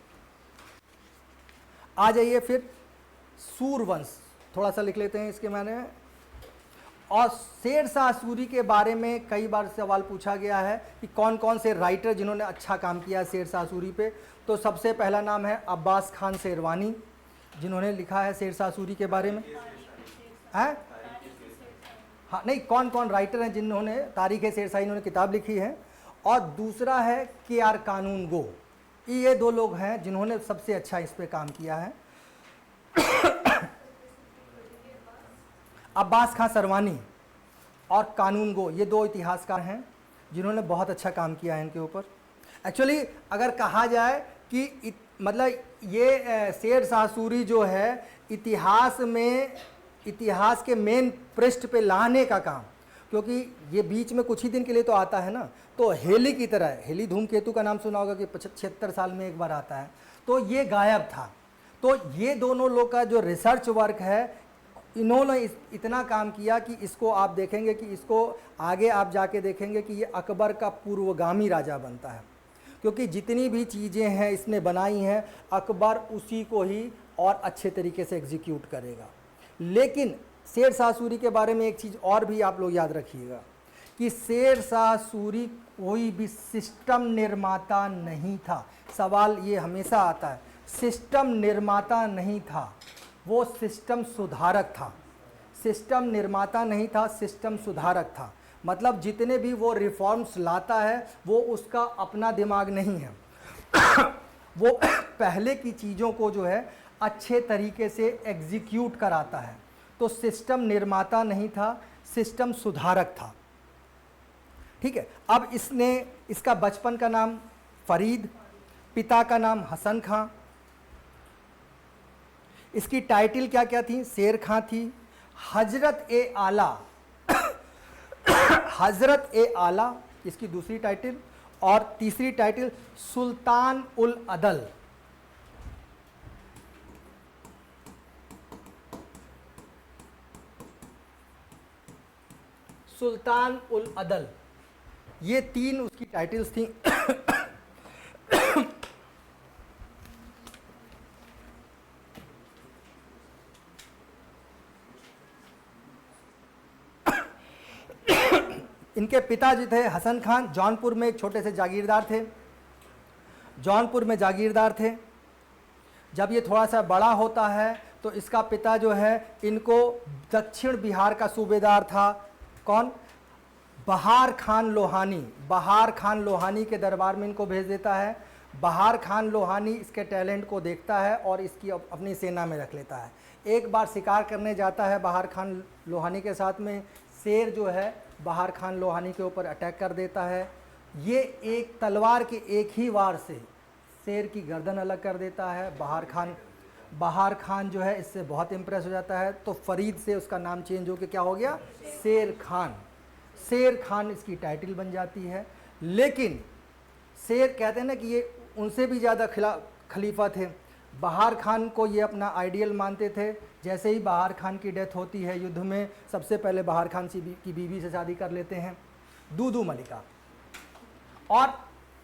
आ जाइए फिर सूरवंश, थोड़ा सा लिख लेते हैं इसके मायने। और शेर शाह सूरी के बारे में कई बार सवाल पूछा गया है कि कौन कौन से राइटर जिन्होंने अच्छा काम किया शेर शाह सूरी पे। तो सबसे पहला नाम है अब्बास खान शेरवानी, जिन्होंने लिखा है शेर शाह सूरी के बारे में। हैं? हाँ नहीं, कौन कौन राइटर हैं जिन्होंने तारीख शेर शाह इन्होंने किताब लिखी है। और दूसरा है के.आर. कानून गो, ये दो लोग हैं जिन्होंने सबसे अच्छा इस पे काम किया है। अब्बास खान शेरवानी और कानून गो, ये दो इतिहासकार हैं जिन्होंने बहुत अच्छा काम किया है इनके ऊपर। एक्चुअली अगर कहा जाए कि मतलब ये शेर शाह सूरी जो है इतिहास के मेन पृष्ठ पे लाने का काम, क्योंकि ये बीच में कुछ ही दिन के लिए तो आता है ना, तो हेली की तरह है। हेली धूमकेतु का नाम सुना होगा कि 76 साल में एक बार आता है, तो ये गायब था। तो ये दोनों लोग का जो रिसर्च वर्क है, इन्होंने इतना काम किया कि इसको आप देखेंगे कि इसको आगे आप जाके देखेंगे कि ये अकबर का पूर्वगामी राजा बनता है, क्योंकि जितनी भी चीज़ें हैं इसने बनाई हैं अकबर उसी को ही और अच्छे तरीके से एग्जीक्यूट करेगा। लेकिन शेर शाह सूरी के बारे में एक चीज़ और भी आप लोग याद रखिएगा कि शेर शाह सूरी कोई भी सिस्टम निर्माता नहीं था। सवाल ये हमेशा आता है, सिस्टम निर्माता नहीं था, वो सिस्टम सुधारक था। सिस्टम निर्माता नहीं था, सिस्टम सुधारक था। मतलब जितने भी वो रिफॉर्म्स लाता है वो उसका अपना दिमाग नहीं है वो पहले की चीज़ों को जो है अच्छे तरीके से एग्जीक्यूट कराता है। तो सिस्टम निर्माता नहीं था, सिस्टम सुधारक था। ठीक है, अब इसका बचपन का नाम फरीद, पिता का नाम हसन खां। इसकी टाइटल क्या क्या थी? शेर खां थी, हजरत ए आला हजरत ए आला इसकी दूसरी टाइटल, और तीसरी टाइटल सुल्तान उल अदल। सुल्तान उल अदल, ये तीन उसकी टाइटल्स थी। इनके पिता जो थे हसन खान, जौनपुर में एक छोटे से जागीरदार थे। जौनपुर में जागीरदार थे। जब ये थोड़ा सा बड़ा होता है तो इसका पिता जो है इनको दक्षिण बिहार का सूबेदार था। कौन? बहार खान लोहानी। बहार खान लोहानी के दरबार में इनको भेज देता है। बहार खान लोहानी इसके टैलेंट को देखता है और इसकी अपनी सेना में रख लेता है। एक बार शिकार करने जाता है बहार खान लोहानी के साथ में, शेर जो है बहार खान लोहानी के ऊपर अटैक कर देता है। ये एक तलवार के एक ही वार से शेर की गर्दन अलग कर देता है। बहार खान जो है इससे बहुत इम्प्रेस हो जाता है, तो फरीद से उसका नाम चेंज होकर क्या हो गया, शेर खान। शेर खान इसकी टाइटल बन जाती है। लेकिन शेर कहते हैं ना कि ये उनसे भी ज़्यादा खलीफा थे। बहार खान को ये अपना आइडियल मानते थे। जैसे ही बहार खान की डेथ होती है युद्ध में, सबसे पहले बहार खान की बीवी से शादी कर लेते हैं, दूदू मलिका। और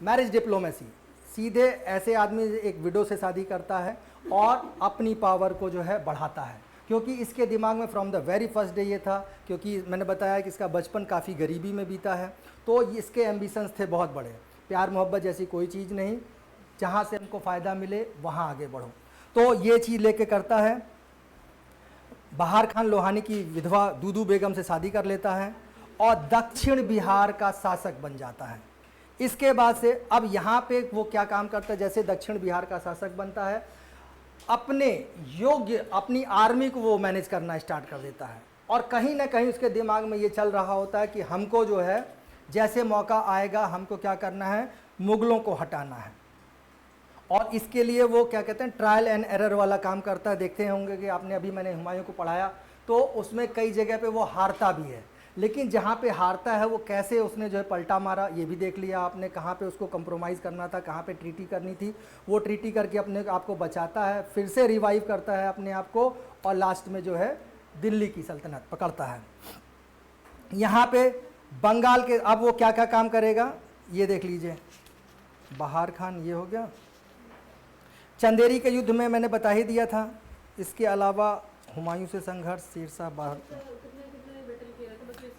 मैरिज डिप्लोमेसी, सीधे ऐसे आदमी एक विडो से शादी करता है और अपनी पावर को जो है बढ़ाता है, क्योंकि इसके दिमाग में from the very first day ये था, क्योंकि मैंने बताया कि इसका बचपन काफ़ी गरीबी में बीता है, तो इसके एम्बिशंस थे बहुत बड़े। प्यार मोहब्बत जैसी कोई चीज़ नहीं, जहाँ से हमको फ़ायदा मिले वहाँ आगे बढ़ो, तो ये चीज़ लेके करता है। बहार खान लोहानी की विधवा दूदू बेगम से शादी कर लेता है और दक्षिण बिहार का शासक बन जाता है। इसके बाद से अब यहाँ पे वो क्या काम करता है, जैसे दक्षिण बिहार का शासक बनता है, अपने योग्य अपनी आर्मी को वो मैनेज करना स्टार्ट कर देता है। और कहीं ना कहीं उसके दिमाग में ये चल रहा होता है कि हमको जो है जैसे मौका आएगा हमको क्या करना है, मुगलों को हटाना है। और इसके लिए वो क्या कहते हैं, ट्रायल एंड एरर वाला काम करता है। देखते होंगे कि आपने अभी मैंने हुमायूं को पढ़ाया तो उसमें कई जगह पे वो हारता भी है, लेकिन जहाँ पे हारता है वो कैसे उसने जो है पलटा मारा ये भी देख लिया आपने। कहाँ पे उसको कंप्रोमाइज़ करना था, कहाँ पे ट्रीटी करनी थी, वो ट्रीटी करके अपने आप को बचाता है, फिर से रिवाइव करता है अपने आप को, और लास्ट में जो है दिल्ली की सल्तनत पकड़ता है। यहाँ पे बंगाल के अब वो क्या क्या काम करेगा ये देख लीजिए। बहार खान ये हो गया, चंदेरी के युद्ध में मैंने बता ही दिया था। इसके अलावा हुमायूं से संघर्ष, शेरशाह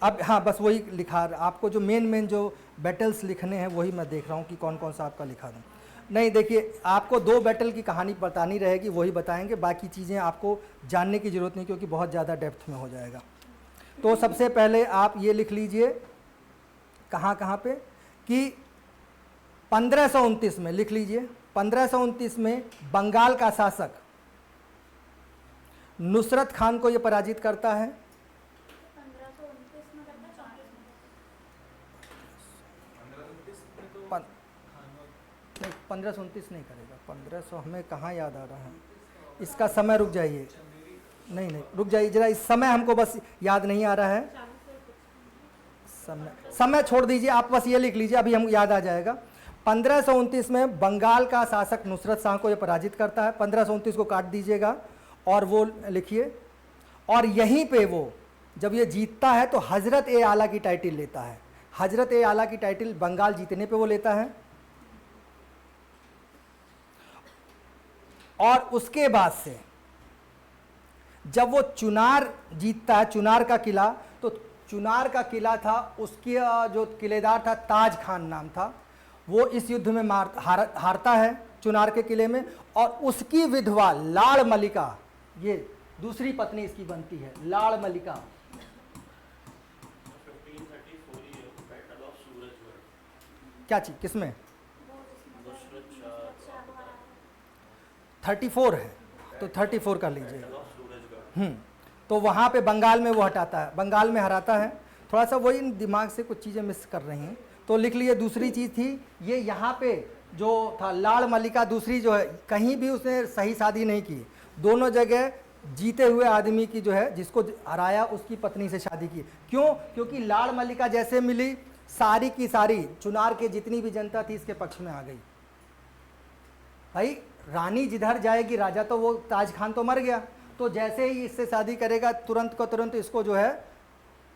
अब हाँ बस वही लिखा, आपको जो मेन जो बैटल्स लिखने हैं वही मैं देख रहा हूँ कि कौन कौन सा आपका लिखा दूँ। नहीं देखिए, आपको 2 बैटल की कहानी बतानी रहेगी, वही बताएंगे, बाकी चीज़ें आपको जानने की ज़रूरत नहीं क्योंकि बहुत ज़्यादा डेप्थ में हो जाएगा। तो सबसे पहले आप ये लिख लीजिए कहाँ पे कि 1529 में लिख लीजिए, 1529 में बंगाल का शासक नुसरत खान को ये पराजित करता है। 1529 नहीं करेगा, 1500 हमें कहाँ याद आ रहा है, इसका समय रुक जाइए, नहीं रुक जाइए जरा, इस समय हमको बस याद नहीं आ रहा है, समय छोड़ दीजिए, आप बस ये लिख लीजिए, अभी हम याद आ जाएगा। 1529 में बंगाल का शासक नुसरत शाह को ये पराजित करता है। 1529 को काट दीजिएगा और वो लिखिए। और यहीं पे वो जब ये जीतता है तो हजरत ए आला की टाइटल लेता है। हजरत ए आला की टाइटल बंगाल जीतने पे वो लेता है। और उसके बाद से जब वो चुनार जीतता है, चुनार का किला, तो चुनार का किला था, उसके जो किलेदार था ताज खान नाम था, वो इस युद्ध में हारता है चुनार के किले में। और उसकी विधवा लाड़ मलिका, ये दूसरी पत्नी इसकी बनती है, लाड़ मलिका। 1534 बैटल ऑफ सूरजगढ़, क्या चीज किसमें 34 है, तो 34 कर लीजिए। बैटल ऑफ सूरजगढ़, तो वहाँ पे बंगाल में वो हटाता है, बंगाल में हराता है। थोड़ा सा वही दिमाग से कुछ चीज़ें मिस कर रही हैं, तो लिख लिए। दूसरी चीज़ थी ये, यहाँ पे जो था लाड़ मलिका, दूसरी जो है कहीं भी उसने सही शादी नहीं की, दोनों जगह जीते हुए आदमी की जो है जिसको हराया उसकी पत्नी से शादी की। क्यों? क्योंकि लाड़ मलिका जैसे मिली, सारी की सारी चुनार के जितनी भी जनता थी इसके पक्ष में आ गई। भाई रानी जिधर जाएगी राजा, तो वो ताज खान तो मर गया, तो जैसे ही इससे शादी करेगा तुरंत को तुरंत इसको जो है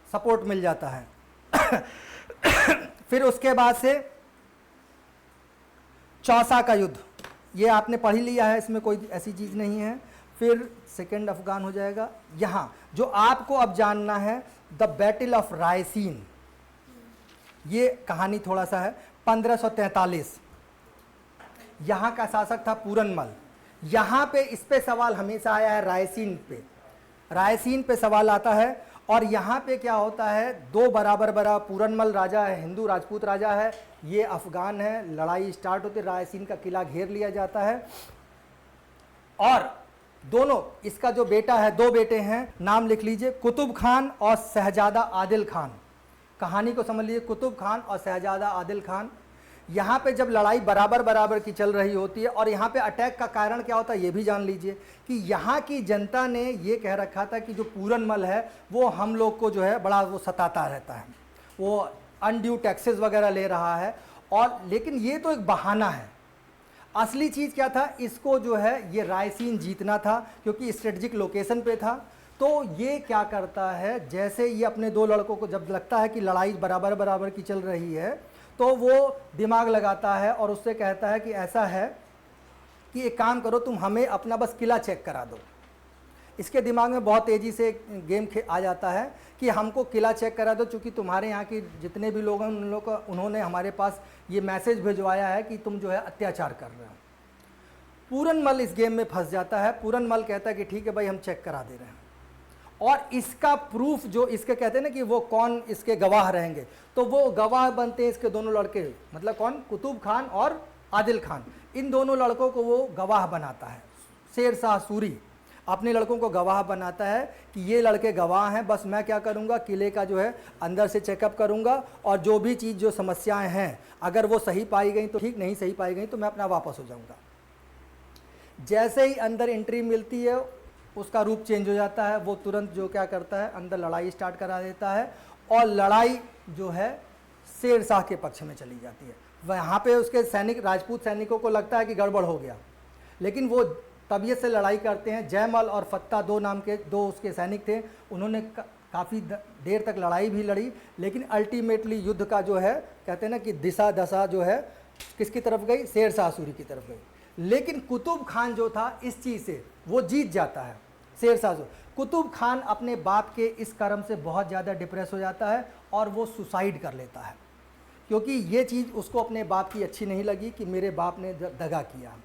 सपोर्ट मिल जाता है। फिर उसके बाद से चौसा का युद्ध, ये आपने पढ़ ही लिया है, इसमें कोई ऐसी चीज़ नहीं है। फिर सेकेंड अफगान हो जाएगा। यहाँ जो आपको अब जानना है, द बैटल ऑफ रायसीन, ये कहानी थोड़ा सा है। 1543, यहाँ का शासक था पूरनमल। यहाँ पे इस पे सवाल हमेशा आया है, रायसीन पे सवाल आता है। और यहाँ पे क्या होता है, 2 बराबर पूरनमल राजा है, हिंदू राजपूत राजा है, ये अफगान है। लड़ाई स्टार्ट होती है, रायसीन का किला घेर लिया जाता है। और दोनों, इसका जो बेटा है, 2 बेटे हैं, नाम लिख लीजिए, कुतुब खान और शहजादा आदिल खान। कहानी को समझ लीजिए, कुतुब खान और शहजादा आदिल खान। यहाँ पे जब लड़ाई बराबर बराबर की चल रही होती है, और यहाँ पे अटैक का कारण क्या होता है ये भी जान लीजिए कि यहाँ की जनता ने ये कह रखा था कि जो पूरनमल है वो हम लोग को जो है बड़ा वो सताता रहता है, वो अनड्यू टैक्सेस वगैरह ले रहा है। और लेकिन ये तो एक बहाना है, असली चीज़ क्या था, इसको जो है ये रायसीन जीतना था क्योंकि स्ट्रेटजिक लोकेशन पे था। तो ये क्या करता है, जैसे ये अपने दो लड़कों को जब लगता है कि लड़ाई बराबर बराबर की चल रही है तो वो दिमाग लगाता है और उससे कहता है कि ऐसा है कि एक काम करो, तुम हमें अपना बस किला चेक करा दो। इसके दिमाग में बहुत तेज़ी से गेम आ जाता है कि हमको किला चेक करा दो, चूँकि तुम्हारे यहाँ के जितने भी लोग हैं उन लोग उन्होंने हमारे पास ये मैसेज भिजवाया है कि तुम जो है अत्याचार कर रहे हो। पूरनमल इस गेम में फंस जाता है। पूरनमल कहता है कि ठीक है भाई, हम चेक करा दे रहे हैं, और इसका प्रूफ जो इसके कहते हैं ना कि वो कौन इसके गवाह रहेंगे, तो वो गवाह बनते हैं इसके दोनों लड़के, मतलब कौन, कुतुब खान और आदिल खान। इन दोनों लड़कों को वो गवाह बनाता है। शेर शाह सूरी अपने लड़कों को गवाह बनाता है कि ये लड़के गवाह हैं, बस मैं क्या करूँगा, किले का जो है अंदर से चेकअप करूँगा, और जो भी चीज़ जो समस्याएं हैं अगर वो सही पाई गई तो ठीक, नहीं सही पाई गई तो मैं अपना वापस हो जाऊँगा। जैसे ही अंदर एंट्री मिलती है उसका रूप चेंज हो जाता है, वो तुरंत जो क्या करता है, अंदर लड़ाई स्टार्ट करा देता है, और लड़ाई जो है शेर शाह के पक्ष में चली जाती है। वहाँ पे उसके सैनिक, राजपूत सैनिकों को लगता है कि गड़बड़ हो गया, लेकिन वो तबीयत से लड़ाई करते हैं। जयमल और फत्ता दो नाम के दो उसके सैनिक थे, उन्होंने काफ़ी देर तक लड़ाई भी लड़ी, लेकिन अल्टीमेटली युद्ध का जो है कहते हैं ना कि दिशा दशा जो है किसकी तरफ गई, शेर शाह सूरी की तरफ गई। लेकिन कुतुब खान जो था इस चीज़ से वो जीत जाता है। शेर शाह कुतुब खान अपने बाप के इस कर्म से बहुत ज़्यादा डिप्रेस हो जाता है और वो सुसाइड कर लेता है, क्योंकि ये चीज़ उसको अपने बाप की अच्छी नहीं लगी कि मेरे बाप ने दगा किया।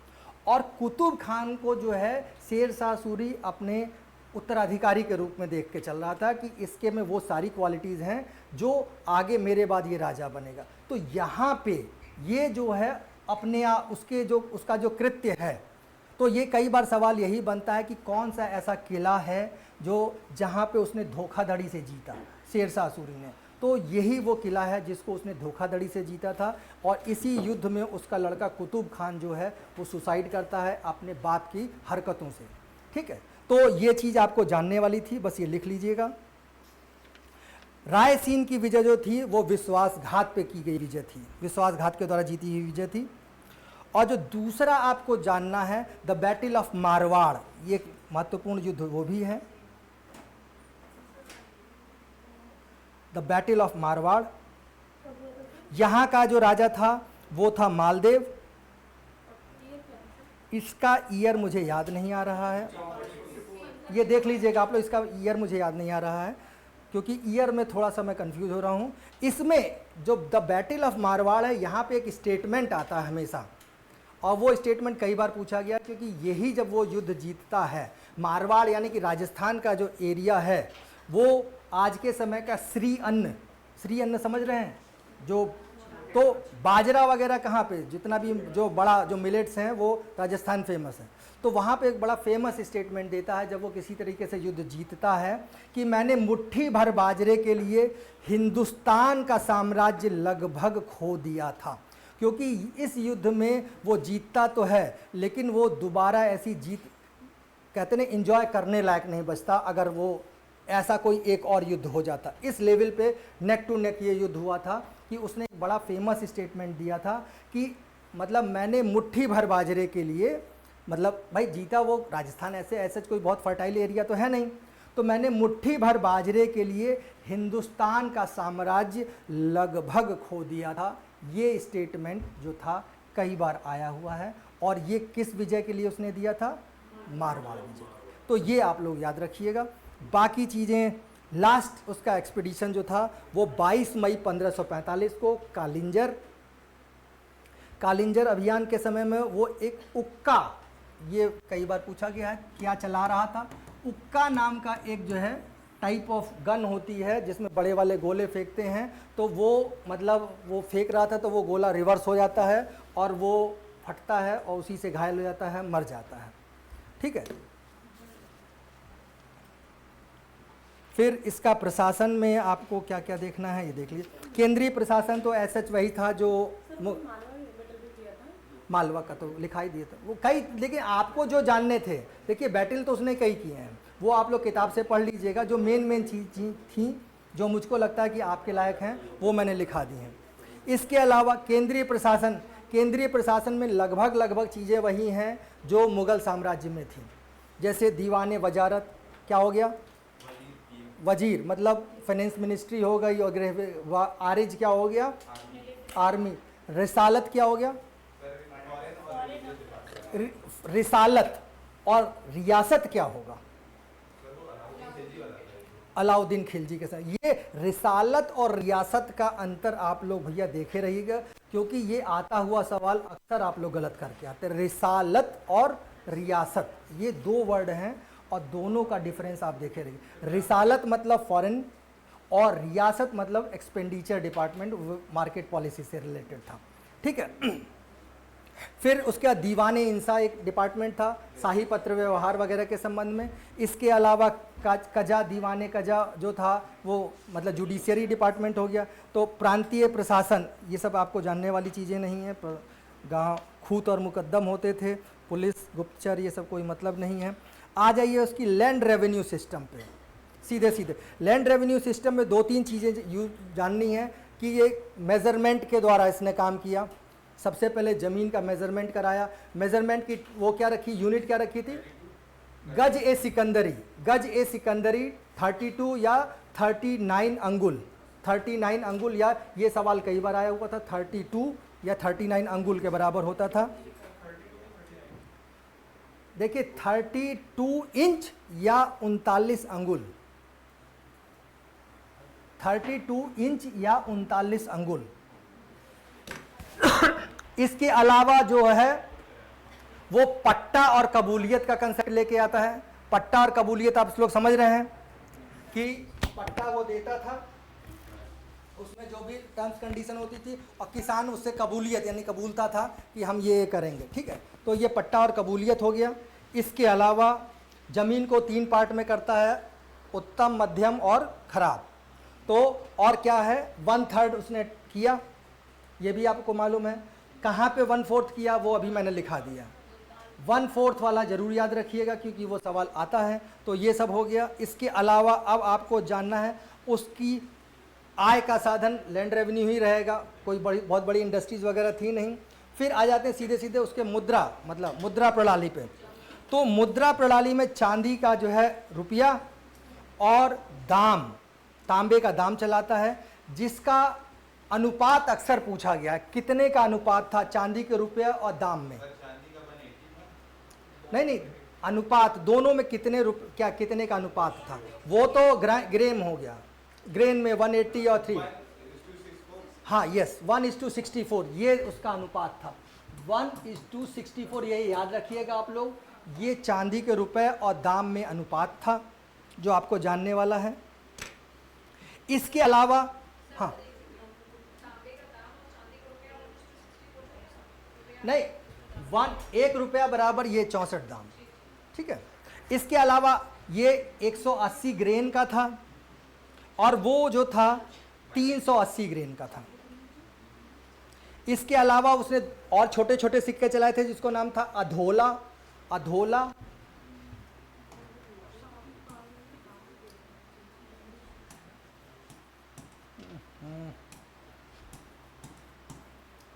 और कुतुब खान को जो है शेर शाह सूरी अपने उत्तराधिकारी के रूप में देख के चल रहा था कि इसके में वो सारी क्वालिटीज़ हैं जो आगे मेरे बाद ये राजा बनेगा। तो यहाँ पे ये जो है अपने उसके जो उसका जो कृत्य है, तो ये कई बार सवाल यही बनता है कि कौन सा ऐसा किला है जो जहाँ पे उसने धोखाधड़ी से जीता शेर शाह सूरी ने। तो यही वो किला है जिसको उसने धोखाधड़ी से जीता था, और इसी युद्ध में उसका लड़का कुतुब खान जो है वो सुसाइड करता है अपने बाप की हरकतों से। ठीक है, तो ये चीज़ आपको जानने वाली थी, बस ये लिख लीजिएगा। रायसीन की विजय जो थी वो विश्वासघात पे की गई विजय थी, विश्वासघात के द्वारा जीती हुई विजय थी। और जो दूसरा आपको जानना है, द बैटल ऑफ मारवाड़, ये महत्वपूर्ण युद्ध वो भी है। द बैटल ऑफ मारवाड़, यहाँ का जो राजा था वो था मालदेव। इसका ईयर मुझे याद नहीं आ रहा है, ये देख लीजिएगा आप लोग, इसका ईयर मुझे याद नहीं आ रहा है क्योंकि ईयर में थोड़ा सा मैं कंफ्यूज हो रहा हूँ। इसमें जो द बैटल ऑफ मारवाड़ है, यहाँ पे एक स्टेटमेंट आता है हमेशा, और वो स्टेटमेंट कई बार पूछा गया क्योंकि यही जब वो युद्ध जीतता है, मारवाड़ यानी कि राजस्थान का जो एरिया है वो आज के समय का श्री अन्न समझ रहे हैं, जो तो बाजरा वगैरह कहाँ पे, जितना भी जो बड़ा जो मिलेट्स हैं वो राजस्थान फेमस है। तो वहाँ पे एक बड़ा फेमस स्टेटमेंट देता है जब वो किसी तरीके से युद्ध जीतता है कि मैंने मुट्ठी भर बाजरे के लिए हिंदुस्तान का साम्राज्य लगभग खो दिया था। क्योंकि इस युद्ध में वो जीतता तो है लेकिन वो दोबारा ऐसी जीत कहते हैं एंजॉय करने लायक नहीं बचता अगर वो ऐसा कोई एक और युद्ध हो जाता। इस लेवल पे नेक टू नेक ये युद्ध हुआ था कि उसने एक बड़ा फेमस स्टेटमेंट दिया था कि मतलब मैंने मुट्ठी भर बाजरे के लिए, मतलब भाई जीता वो राजस्थान, ऐसे कोई बहुत फर्टाइल एरिया तो है नहीं, तो मैंने मुट्ठी भर बाजरे के लिए हिंदुस्तान का साम्राज्य लगभग खो दिया था। ये स्टेटमेंट जो था कई बार आया हुआ है, और ये किस विजय के लिए उसने दिया था, मारवाड़ विजय। तो ये आप लोग याद रखिएगा। बाकी चीज़ें, लास्ट उसका एक्सपीडिशन जो था वो 22 मई 1545 को कालिंजर अभियान के समय में वो एक उक्का, ये कई बार पूछा गया है क्या चला रहा था, उक्का नाम का एक जो है टाइप ऑफ गन होती है जिसमें बड़े वाले गोले फेंकते हैं, तो वो मतलब वो फेंक रहा था तो वो गोला रिवर्स हो जाता है और वो फटता है और उसी से घायल हो जाता है, मर जाता है। ठीक है, फिर इसका प्रशासन में आपको क्या क्या देखना है ये देख लीजिए। केंद्रीय प्रशासन तो ऐसा वही था जो मालवा मालवा का तो लिखाई दिया था वो कई, लेकिन आपको जो जानने थे, देखिए बैटल तो उसने कई किए हैं, वो आप लोग किताब से पढ़ लीजिएगा। जो मेन चीज़ थी जो मुझको लगता है कि आपके लायक हैं वो मैंने लिखा दी हैं। इसके अलावा केंद्रीय प्रशासन में लगभग चीज़ें वही हैं जो मुग़ल साम्राज्य में थी। जैसे दीवान वजारत क्या हो गया, वजीर मतलब फाइनेंस मिनिस्ट्री हो गई, और गृह आरिज क्या हो गया, आर्मी। रिसालत क्या हो गया, रिसालत। और रियासत क्या होगा, अलाउद्दीन खिलजी के साथ। ये रिसालत और रियासत का अंतर आप लोग भैया देखे रहिएगा, क्योंकि ये आता हुआ सवाल अक्सर आप लोग गलत करके आते हैं। रिसालत और रियासत ये दो वर्ड हैं और दोनों का डिफरेंस आप देखे रहिए। रिसालत मतलब फॉरेन और रियासत मतलब एक्सपेंडिचर डिपार्टमेंट, मार्केट पॉलिसी से रिलेटेड था, ठीक है। फिर उसके बाद दीवान इंसा एक डिपार्टमेंट था, शाही पत्र व्यवहार वगैरह के संबंध में। इसके अलावा कजा, दीवान कजा जो था वो मतलब जुडिशियरी डिपार्टमेंट हो गया। तो प्रांतीय प्रशासन ये सब आपको जानने वाली चीज़ें नहीं है। गाँव खूत और मुकद्दम होते थे, पुलिस, गुप्तचर, ये सब कोई मतलब नहीं है। आ जाइए उसकी लैंड रेवेन्यू सिस्टम पे, सीधे लैंड रेवेन्यू सिस्टम में 2-3 चीज़ें जाननी है कि ये मेज़रमेंट के द्वारा इसने काम किया। सबसे पहले ज़मीन का मेज़रमेंट कराया। मेज़रमेंट की वो क्या रखी, यूनिट क्या रखी थी, गज ए सिकंदरी। गज ए सिकंदरी 32 या 39 अंगुल, 39 अंगुल, या ये सवाल कई बार आया हुआ था, 32 या 39 अंगुल के बराबर होता था। देखिए 32 इंच या 39 अंगुल, 32 इंच या 39 अंगुल। इसके अलावा जो है वो पट्टा और कबूलियत का कंसेप्ट लेके आता है। पट्टा और कबूलियत आप लोग समझ रहे हैं कि पट्टा वो देता था, उसमें जो भी टर्म्स कंडीशन होती थी, और किसान उससे कबूलियत यानी कबूलता था कि हम ये करेंगे, ठीक है। तो ये पट्टा और कबूलियत हो गया। इसके अलावा ज़मीन को 3 पार्ट में करता है, उत्तम, मध्यम और खराब। तो और क्या है, 1/3 उसने किया, ये भी आपको मालूम है। कहाँ पे 1/4 किया वो अभी मैंने लिखा दिया। 1/4 वाला जरूर याद रखिएगा क्योंकि वो सवाल आता है। तो ये सब हो गया। इसके अलावा अब आपको जानना है उसकी आय का साधन लैंड रेवेन्यू ही रहेगा, कोई बहुत बड़ी इंडस्ट्रीज़ वगैरह थी नहीं। फिर आ जाते हैं सीधे उसके मुद्रा, मतलब मुद्रा प्रणाली पे। तो मुद्रा प्रणाली में चांदी का जो है रुपया और दाम, तांबे का दाम चलाता है, जिसका अनुपात अक्सर पूछा गया है। कितने का अनुपात था चांदी के रुपये और दाम में? नहीं, अनुपात दोनों में कितने का अनुपात था? वो तो ग्रेम हो गया, ग्रेन में 180 और 3, हाँ यस, 1:64 ये उसका अनुपात था। 1:64 ये याद रखिएगा आप लोग। ये चांदी के रुपए और दाम में अनुपात था जो आपको जानने वाला है। इसके अलावा हाँ नहीं, 1 रुपया बराबर ये 64 दाम, ठीक है। इसके अलावा ये 180 ग्रेन का था और वो जो था 380 ग्रेन का था। इसके अलावा उसने और छोटे छोटे सिक्के चलाए थे जिसको नाम था अधोला। अधोला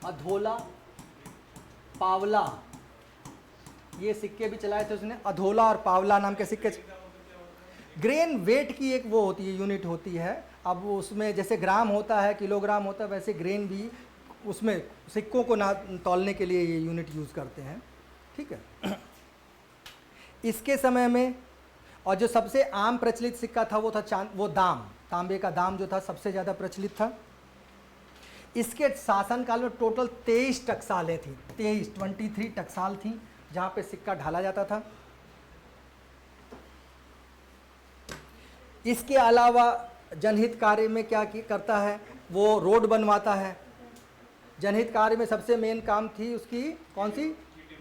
अधोला, पावला, ये सिक्के भी चलाए थे उसने। अधोला और पावला नाम के सिक्के। ग्रेन वेट की एक वो होती है, यूनिट होती है। अब वो उसमें जैसे ग्राम होता है, किलोग्राम होता है, वैसे ग्रेन भी उसमें सिक्कों को ना तौलने के लिए ये यूनिट यूज़ करते हैं, ठीक है। इसके समय में और जो सबसे आम प्रचलित सिक्का था वो था वो दाम, तांबे का दाम जो था सबसे ज़्यादा प्रचलित था। इसके शासनकाल में टोटल 23 टकसालें थी, 23 टकसाल थी जहाँ पे सिक्का ढाला जाता था। इसके अलावा जनहित कार्य में क्या करता है, वो रोड बनवाता है। जनहित कार्य में सबसे मेन काम थी उसकी कौन सी,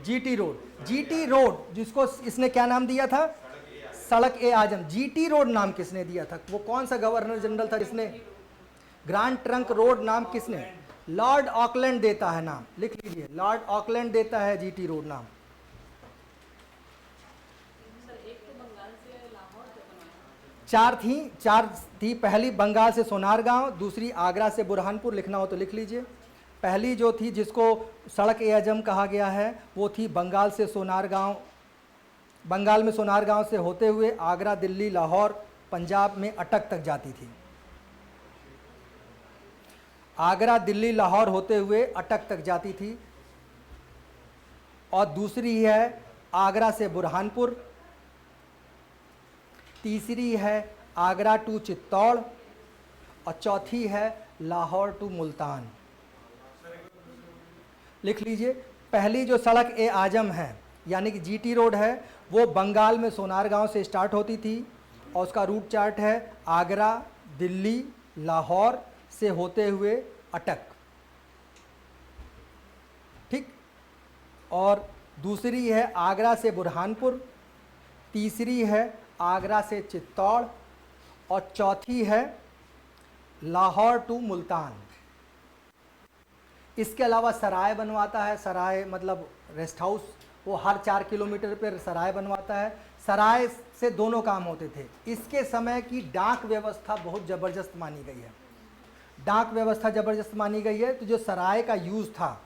जीटी रोड। जीटी रोड जिसको इसने क्या नाम दिया था, सड़क ए आजम। जीटी रोड नाम किसने दिया था, वो कौन सा गवर्नर जनरल था जिसने? ग्रांड ट्रंक रोड नाम किसने? लॉर्ड ऑकलैंड देता है नाम, लिख लीजिए, लॉर्ड ऑकलैंड देता है जीटी रोड नाम। सर एक तो बंगाल से लाहौर तक बनवाया। चार थी। पहली बंगाल से सोनारगांव, दूसरी आगरा से बुरहानपुर, लिखना हो तो लिख लीजिए। पहली जो थी जिसको सड़क ए आजम कहा गया है वो थी बंगाल से सोनारगांव, बंगाल में सोनारगांव से होते हुए आगरा, दिल्ली, लाहौर, पंजाब में अटक तक जाती थी। आगरा, दिल्ली, लाहौर होते हुए अटक तक जाती थी। और दूसरी है आगरा से बुरहानपुर, तीसरी है आगरा टू चित्तौड़, और चौथी है लाहौर टू मुल्तान। लिख लीजिए, पहली जो सड़क ए आजम है यानी कि जीटी रोड है वो बंगाल में सोनारगांव से स्टार्ट होती थी और उसका रूट चार्ट है आगरा, दिल्ली, लाहौर से होते हुए अटक, ठीक। और दूसरी है आगरा से बुरहानपुर, तीसरी है आगरा से चित्तौड़, और चौथी है लाहौर टू मुल्तान। इसके अलावा सराय बनवाता है, सराय मतलब रेस्ट हाउस, वो हर 4 किलोमीटर पर सराय बनवाता है। सराय से दोनों काम होते थे। इसके समय की डाक व्यवस्था बहुत ज़बरदस्त मानी गई है, डाक व्यवस्था ज़बरदस्त मानी गई है। तो जो सराय का यूज़ था,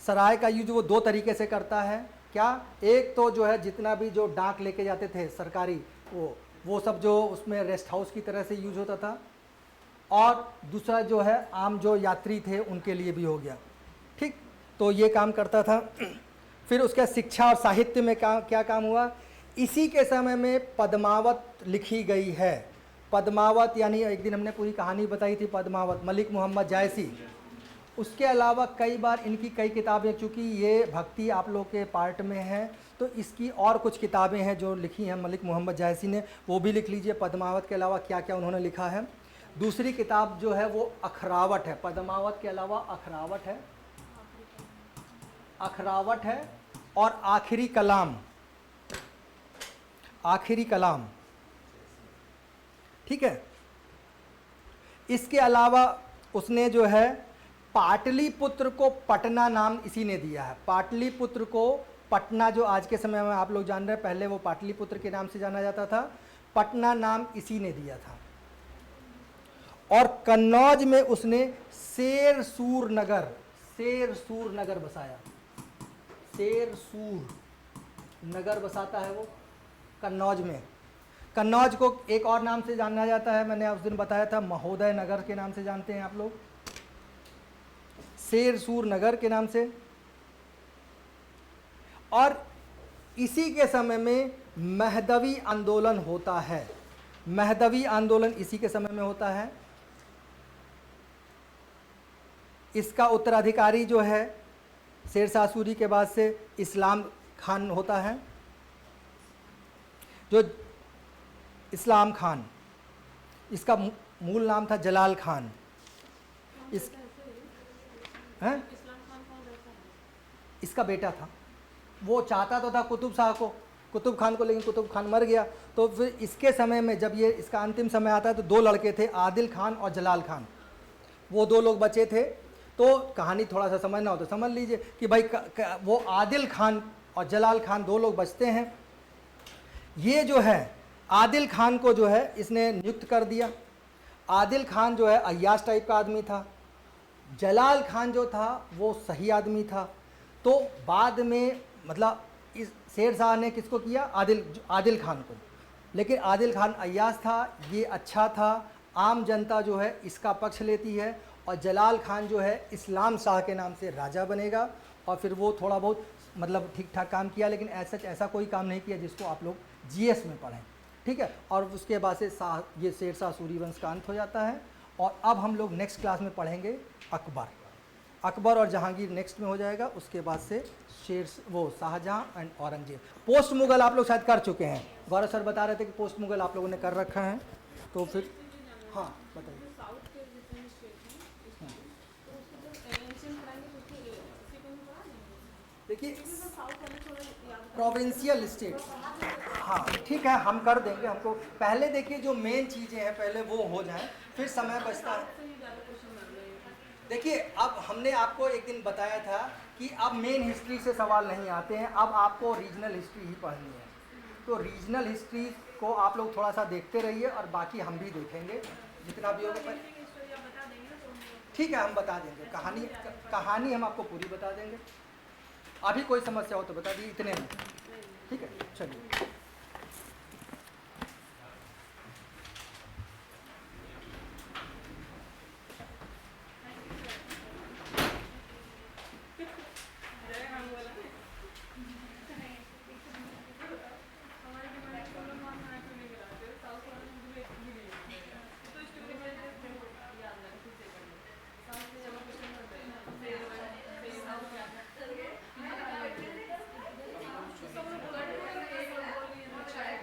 सराय का यूज वो 2 तरीके से करता है। क्या, एक तो जो है जितना भी जो डाक लेके जाते थे सरकारी, वो सब जो उसमें रेस्ट हाउस की तरह से यूज होता था, और दूसरा जो है आम जो यात्री थे उनके लिए भी हो गया, ठीक। तो ये काम करता था। फिर उसका शिक्षा और साहित्य में क्या काम हुआ, इसी के समय में पद्मावत लिखी गई है। पद्मावत यानी एक दिन हमने पूरी कहानी बताई थी पद्मावत, मलिक मोहम्मद जायसी। उसके अलावा कई बार इनकी कई किताबें, चूँकि ये भक्ति आप लोग के पार्ट में है तो इसकी और कुछ किताबें हैं जो लिखी हैं मलिक मोहम्मद जायसी ने, वो भी लिख लीजिए। पद्मावत के अलावा क्या क्या उन्होंने लिखा है। दूसरी किताब जो है वो अखरावट है, पद्मावत के अलावा अखरावट है और आखिरी कलाम, ठीक है। इसके अलावा उसने जो है पाटलिपुत्र को पटना नाम इसी ने दिया है। पाटलिपुत्र को पटना, जो आज के समय में आप लोग जान रहे हैं, पहले वो पाटलिपुत्र के नाम से जाना जाता था, पटना नाम इसी ने दिया था। और कन्नौज में उसने शेर सूर नगर बसाया। शेर सूर नगर बसाता है वो कन्नौज में। कन्नौज को एक और नाम से जाना जाता है, मैंने उस दिन बताया था, महोदय नगर के नाम से जानते हैं आप लोग, शेर सूर नगर के नाम से। और इसी के समय में महदवी आंदोलन होता है। महदवी आंदोलन इसी के समय में होता है। इसका उत्तराधिकारी जो है शेरशाह सूरी के बाद से इस्लाम खान होता है। जो इस्लाम खान, इसका मूल नाम था जलाल खान। इस हैं? इस्लाम खान कौन रहता है? इसका बेटा था। वो चाहता तो था कुतुब खान को, लेकिन कुतुब खान मर गया। तो फिर इसके समय में जब ये इसका अंतिम समय आता है तो 2 लड़के थे, आदिल खान और जलाल खान, वो 2 लोग बचे थे। तो कहानी थोड़ा सा समझना हो तो समझ लीजिए कि भाई वो आदिल खान और जलाल खान 2 लोग बचते हैं। ये जो है आदिल खान को जो है इसने नियुक्त कर दिया। आदिल खान जो है अय्याश टाइप का आदमी था, जलाल खान जो था वो सही आदमी था। तो बाद में मतलब इस शेरशाह ने किसको किया, आदिल खान को। लेकिन आदिल खान अय्याश था, ये अच्छा था, आम जनता जो है इसका पक्ष लेती है। और जलाल खान जो है इस्लाम शाह के नाम से राजा बनेगा। और फिर वो थोड़ा बहुत मतलब ठीक ठाक काम किया, लेकिन ऐसा कोई काम नहीं किया जिसको आप लोग जीएस में पढ़ें, ठीक है। और उसके बाद से ये शेरशाह सूरी वंश का अंत हो जाता है। और अब हम लोग नेक्स्ट क्लास में पढ़ेंगे अकबर और जहांगीर नेक्स्ट में हो जाएगा। उसके बाद से शाहजहां एंड औरंगजेब। पोस्ट मुगल आप लोग शायद कर चुके हैं, गौरव सर बता रहे थे कि पोस्ट मुगल आप लोगों ने कर रखा है। तो फिर हाँ बताइए। साउथ के जितने भी स्टेट हैं तो उसको जब एंशिएंट कराएंगे तो उसकी सीक्वेंस बड़ा नहीं। देखिए साउथ वाले थोड़ा याद प्रोविंशियल स्टेट, हाँ ठीक है, हम कर देंगे। हमको पहले देखिए जो मेन चीज़ें हैं पहले वो हो जाएं, फिर समय बचता है। से ही ज़्यादा क्वेश्चन लग रहे हैं। देखिए, अब हमने आपको एक दिन बताया था कि अब मेन हिस्ट्री से सवाल नहीं आते हैं, अब आपको रीजनल हिस्ट्री ही पढ़नी है। तो रीजनल हिस्ट्री को आप लोग थोड़ा सा देखते रहिए और बाकी हम भी देखेंगे जितना भी होगा। लिविंग स्टोरी आप बता देंगे ना तो हम ठीक है, हम बता देंगे, कहानी हम आपको पूरी बता देंगे। अभी कोई समस्या हो तो बता दीजिए, इतने में ठीक है। चलिए, जय हम बोला हमारे दिमाग में लोग वहाँ खाना क्यों नहीं खिलाते साउथ वाले मुझे भी नहीं तो स्टोरी में याद रख खुद से कर लो साउथ में जब क्वेश्चन होते हैं फिर साउथ में सब लोग बोला बोल रही है अच्छा है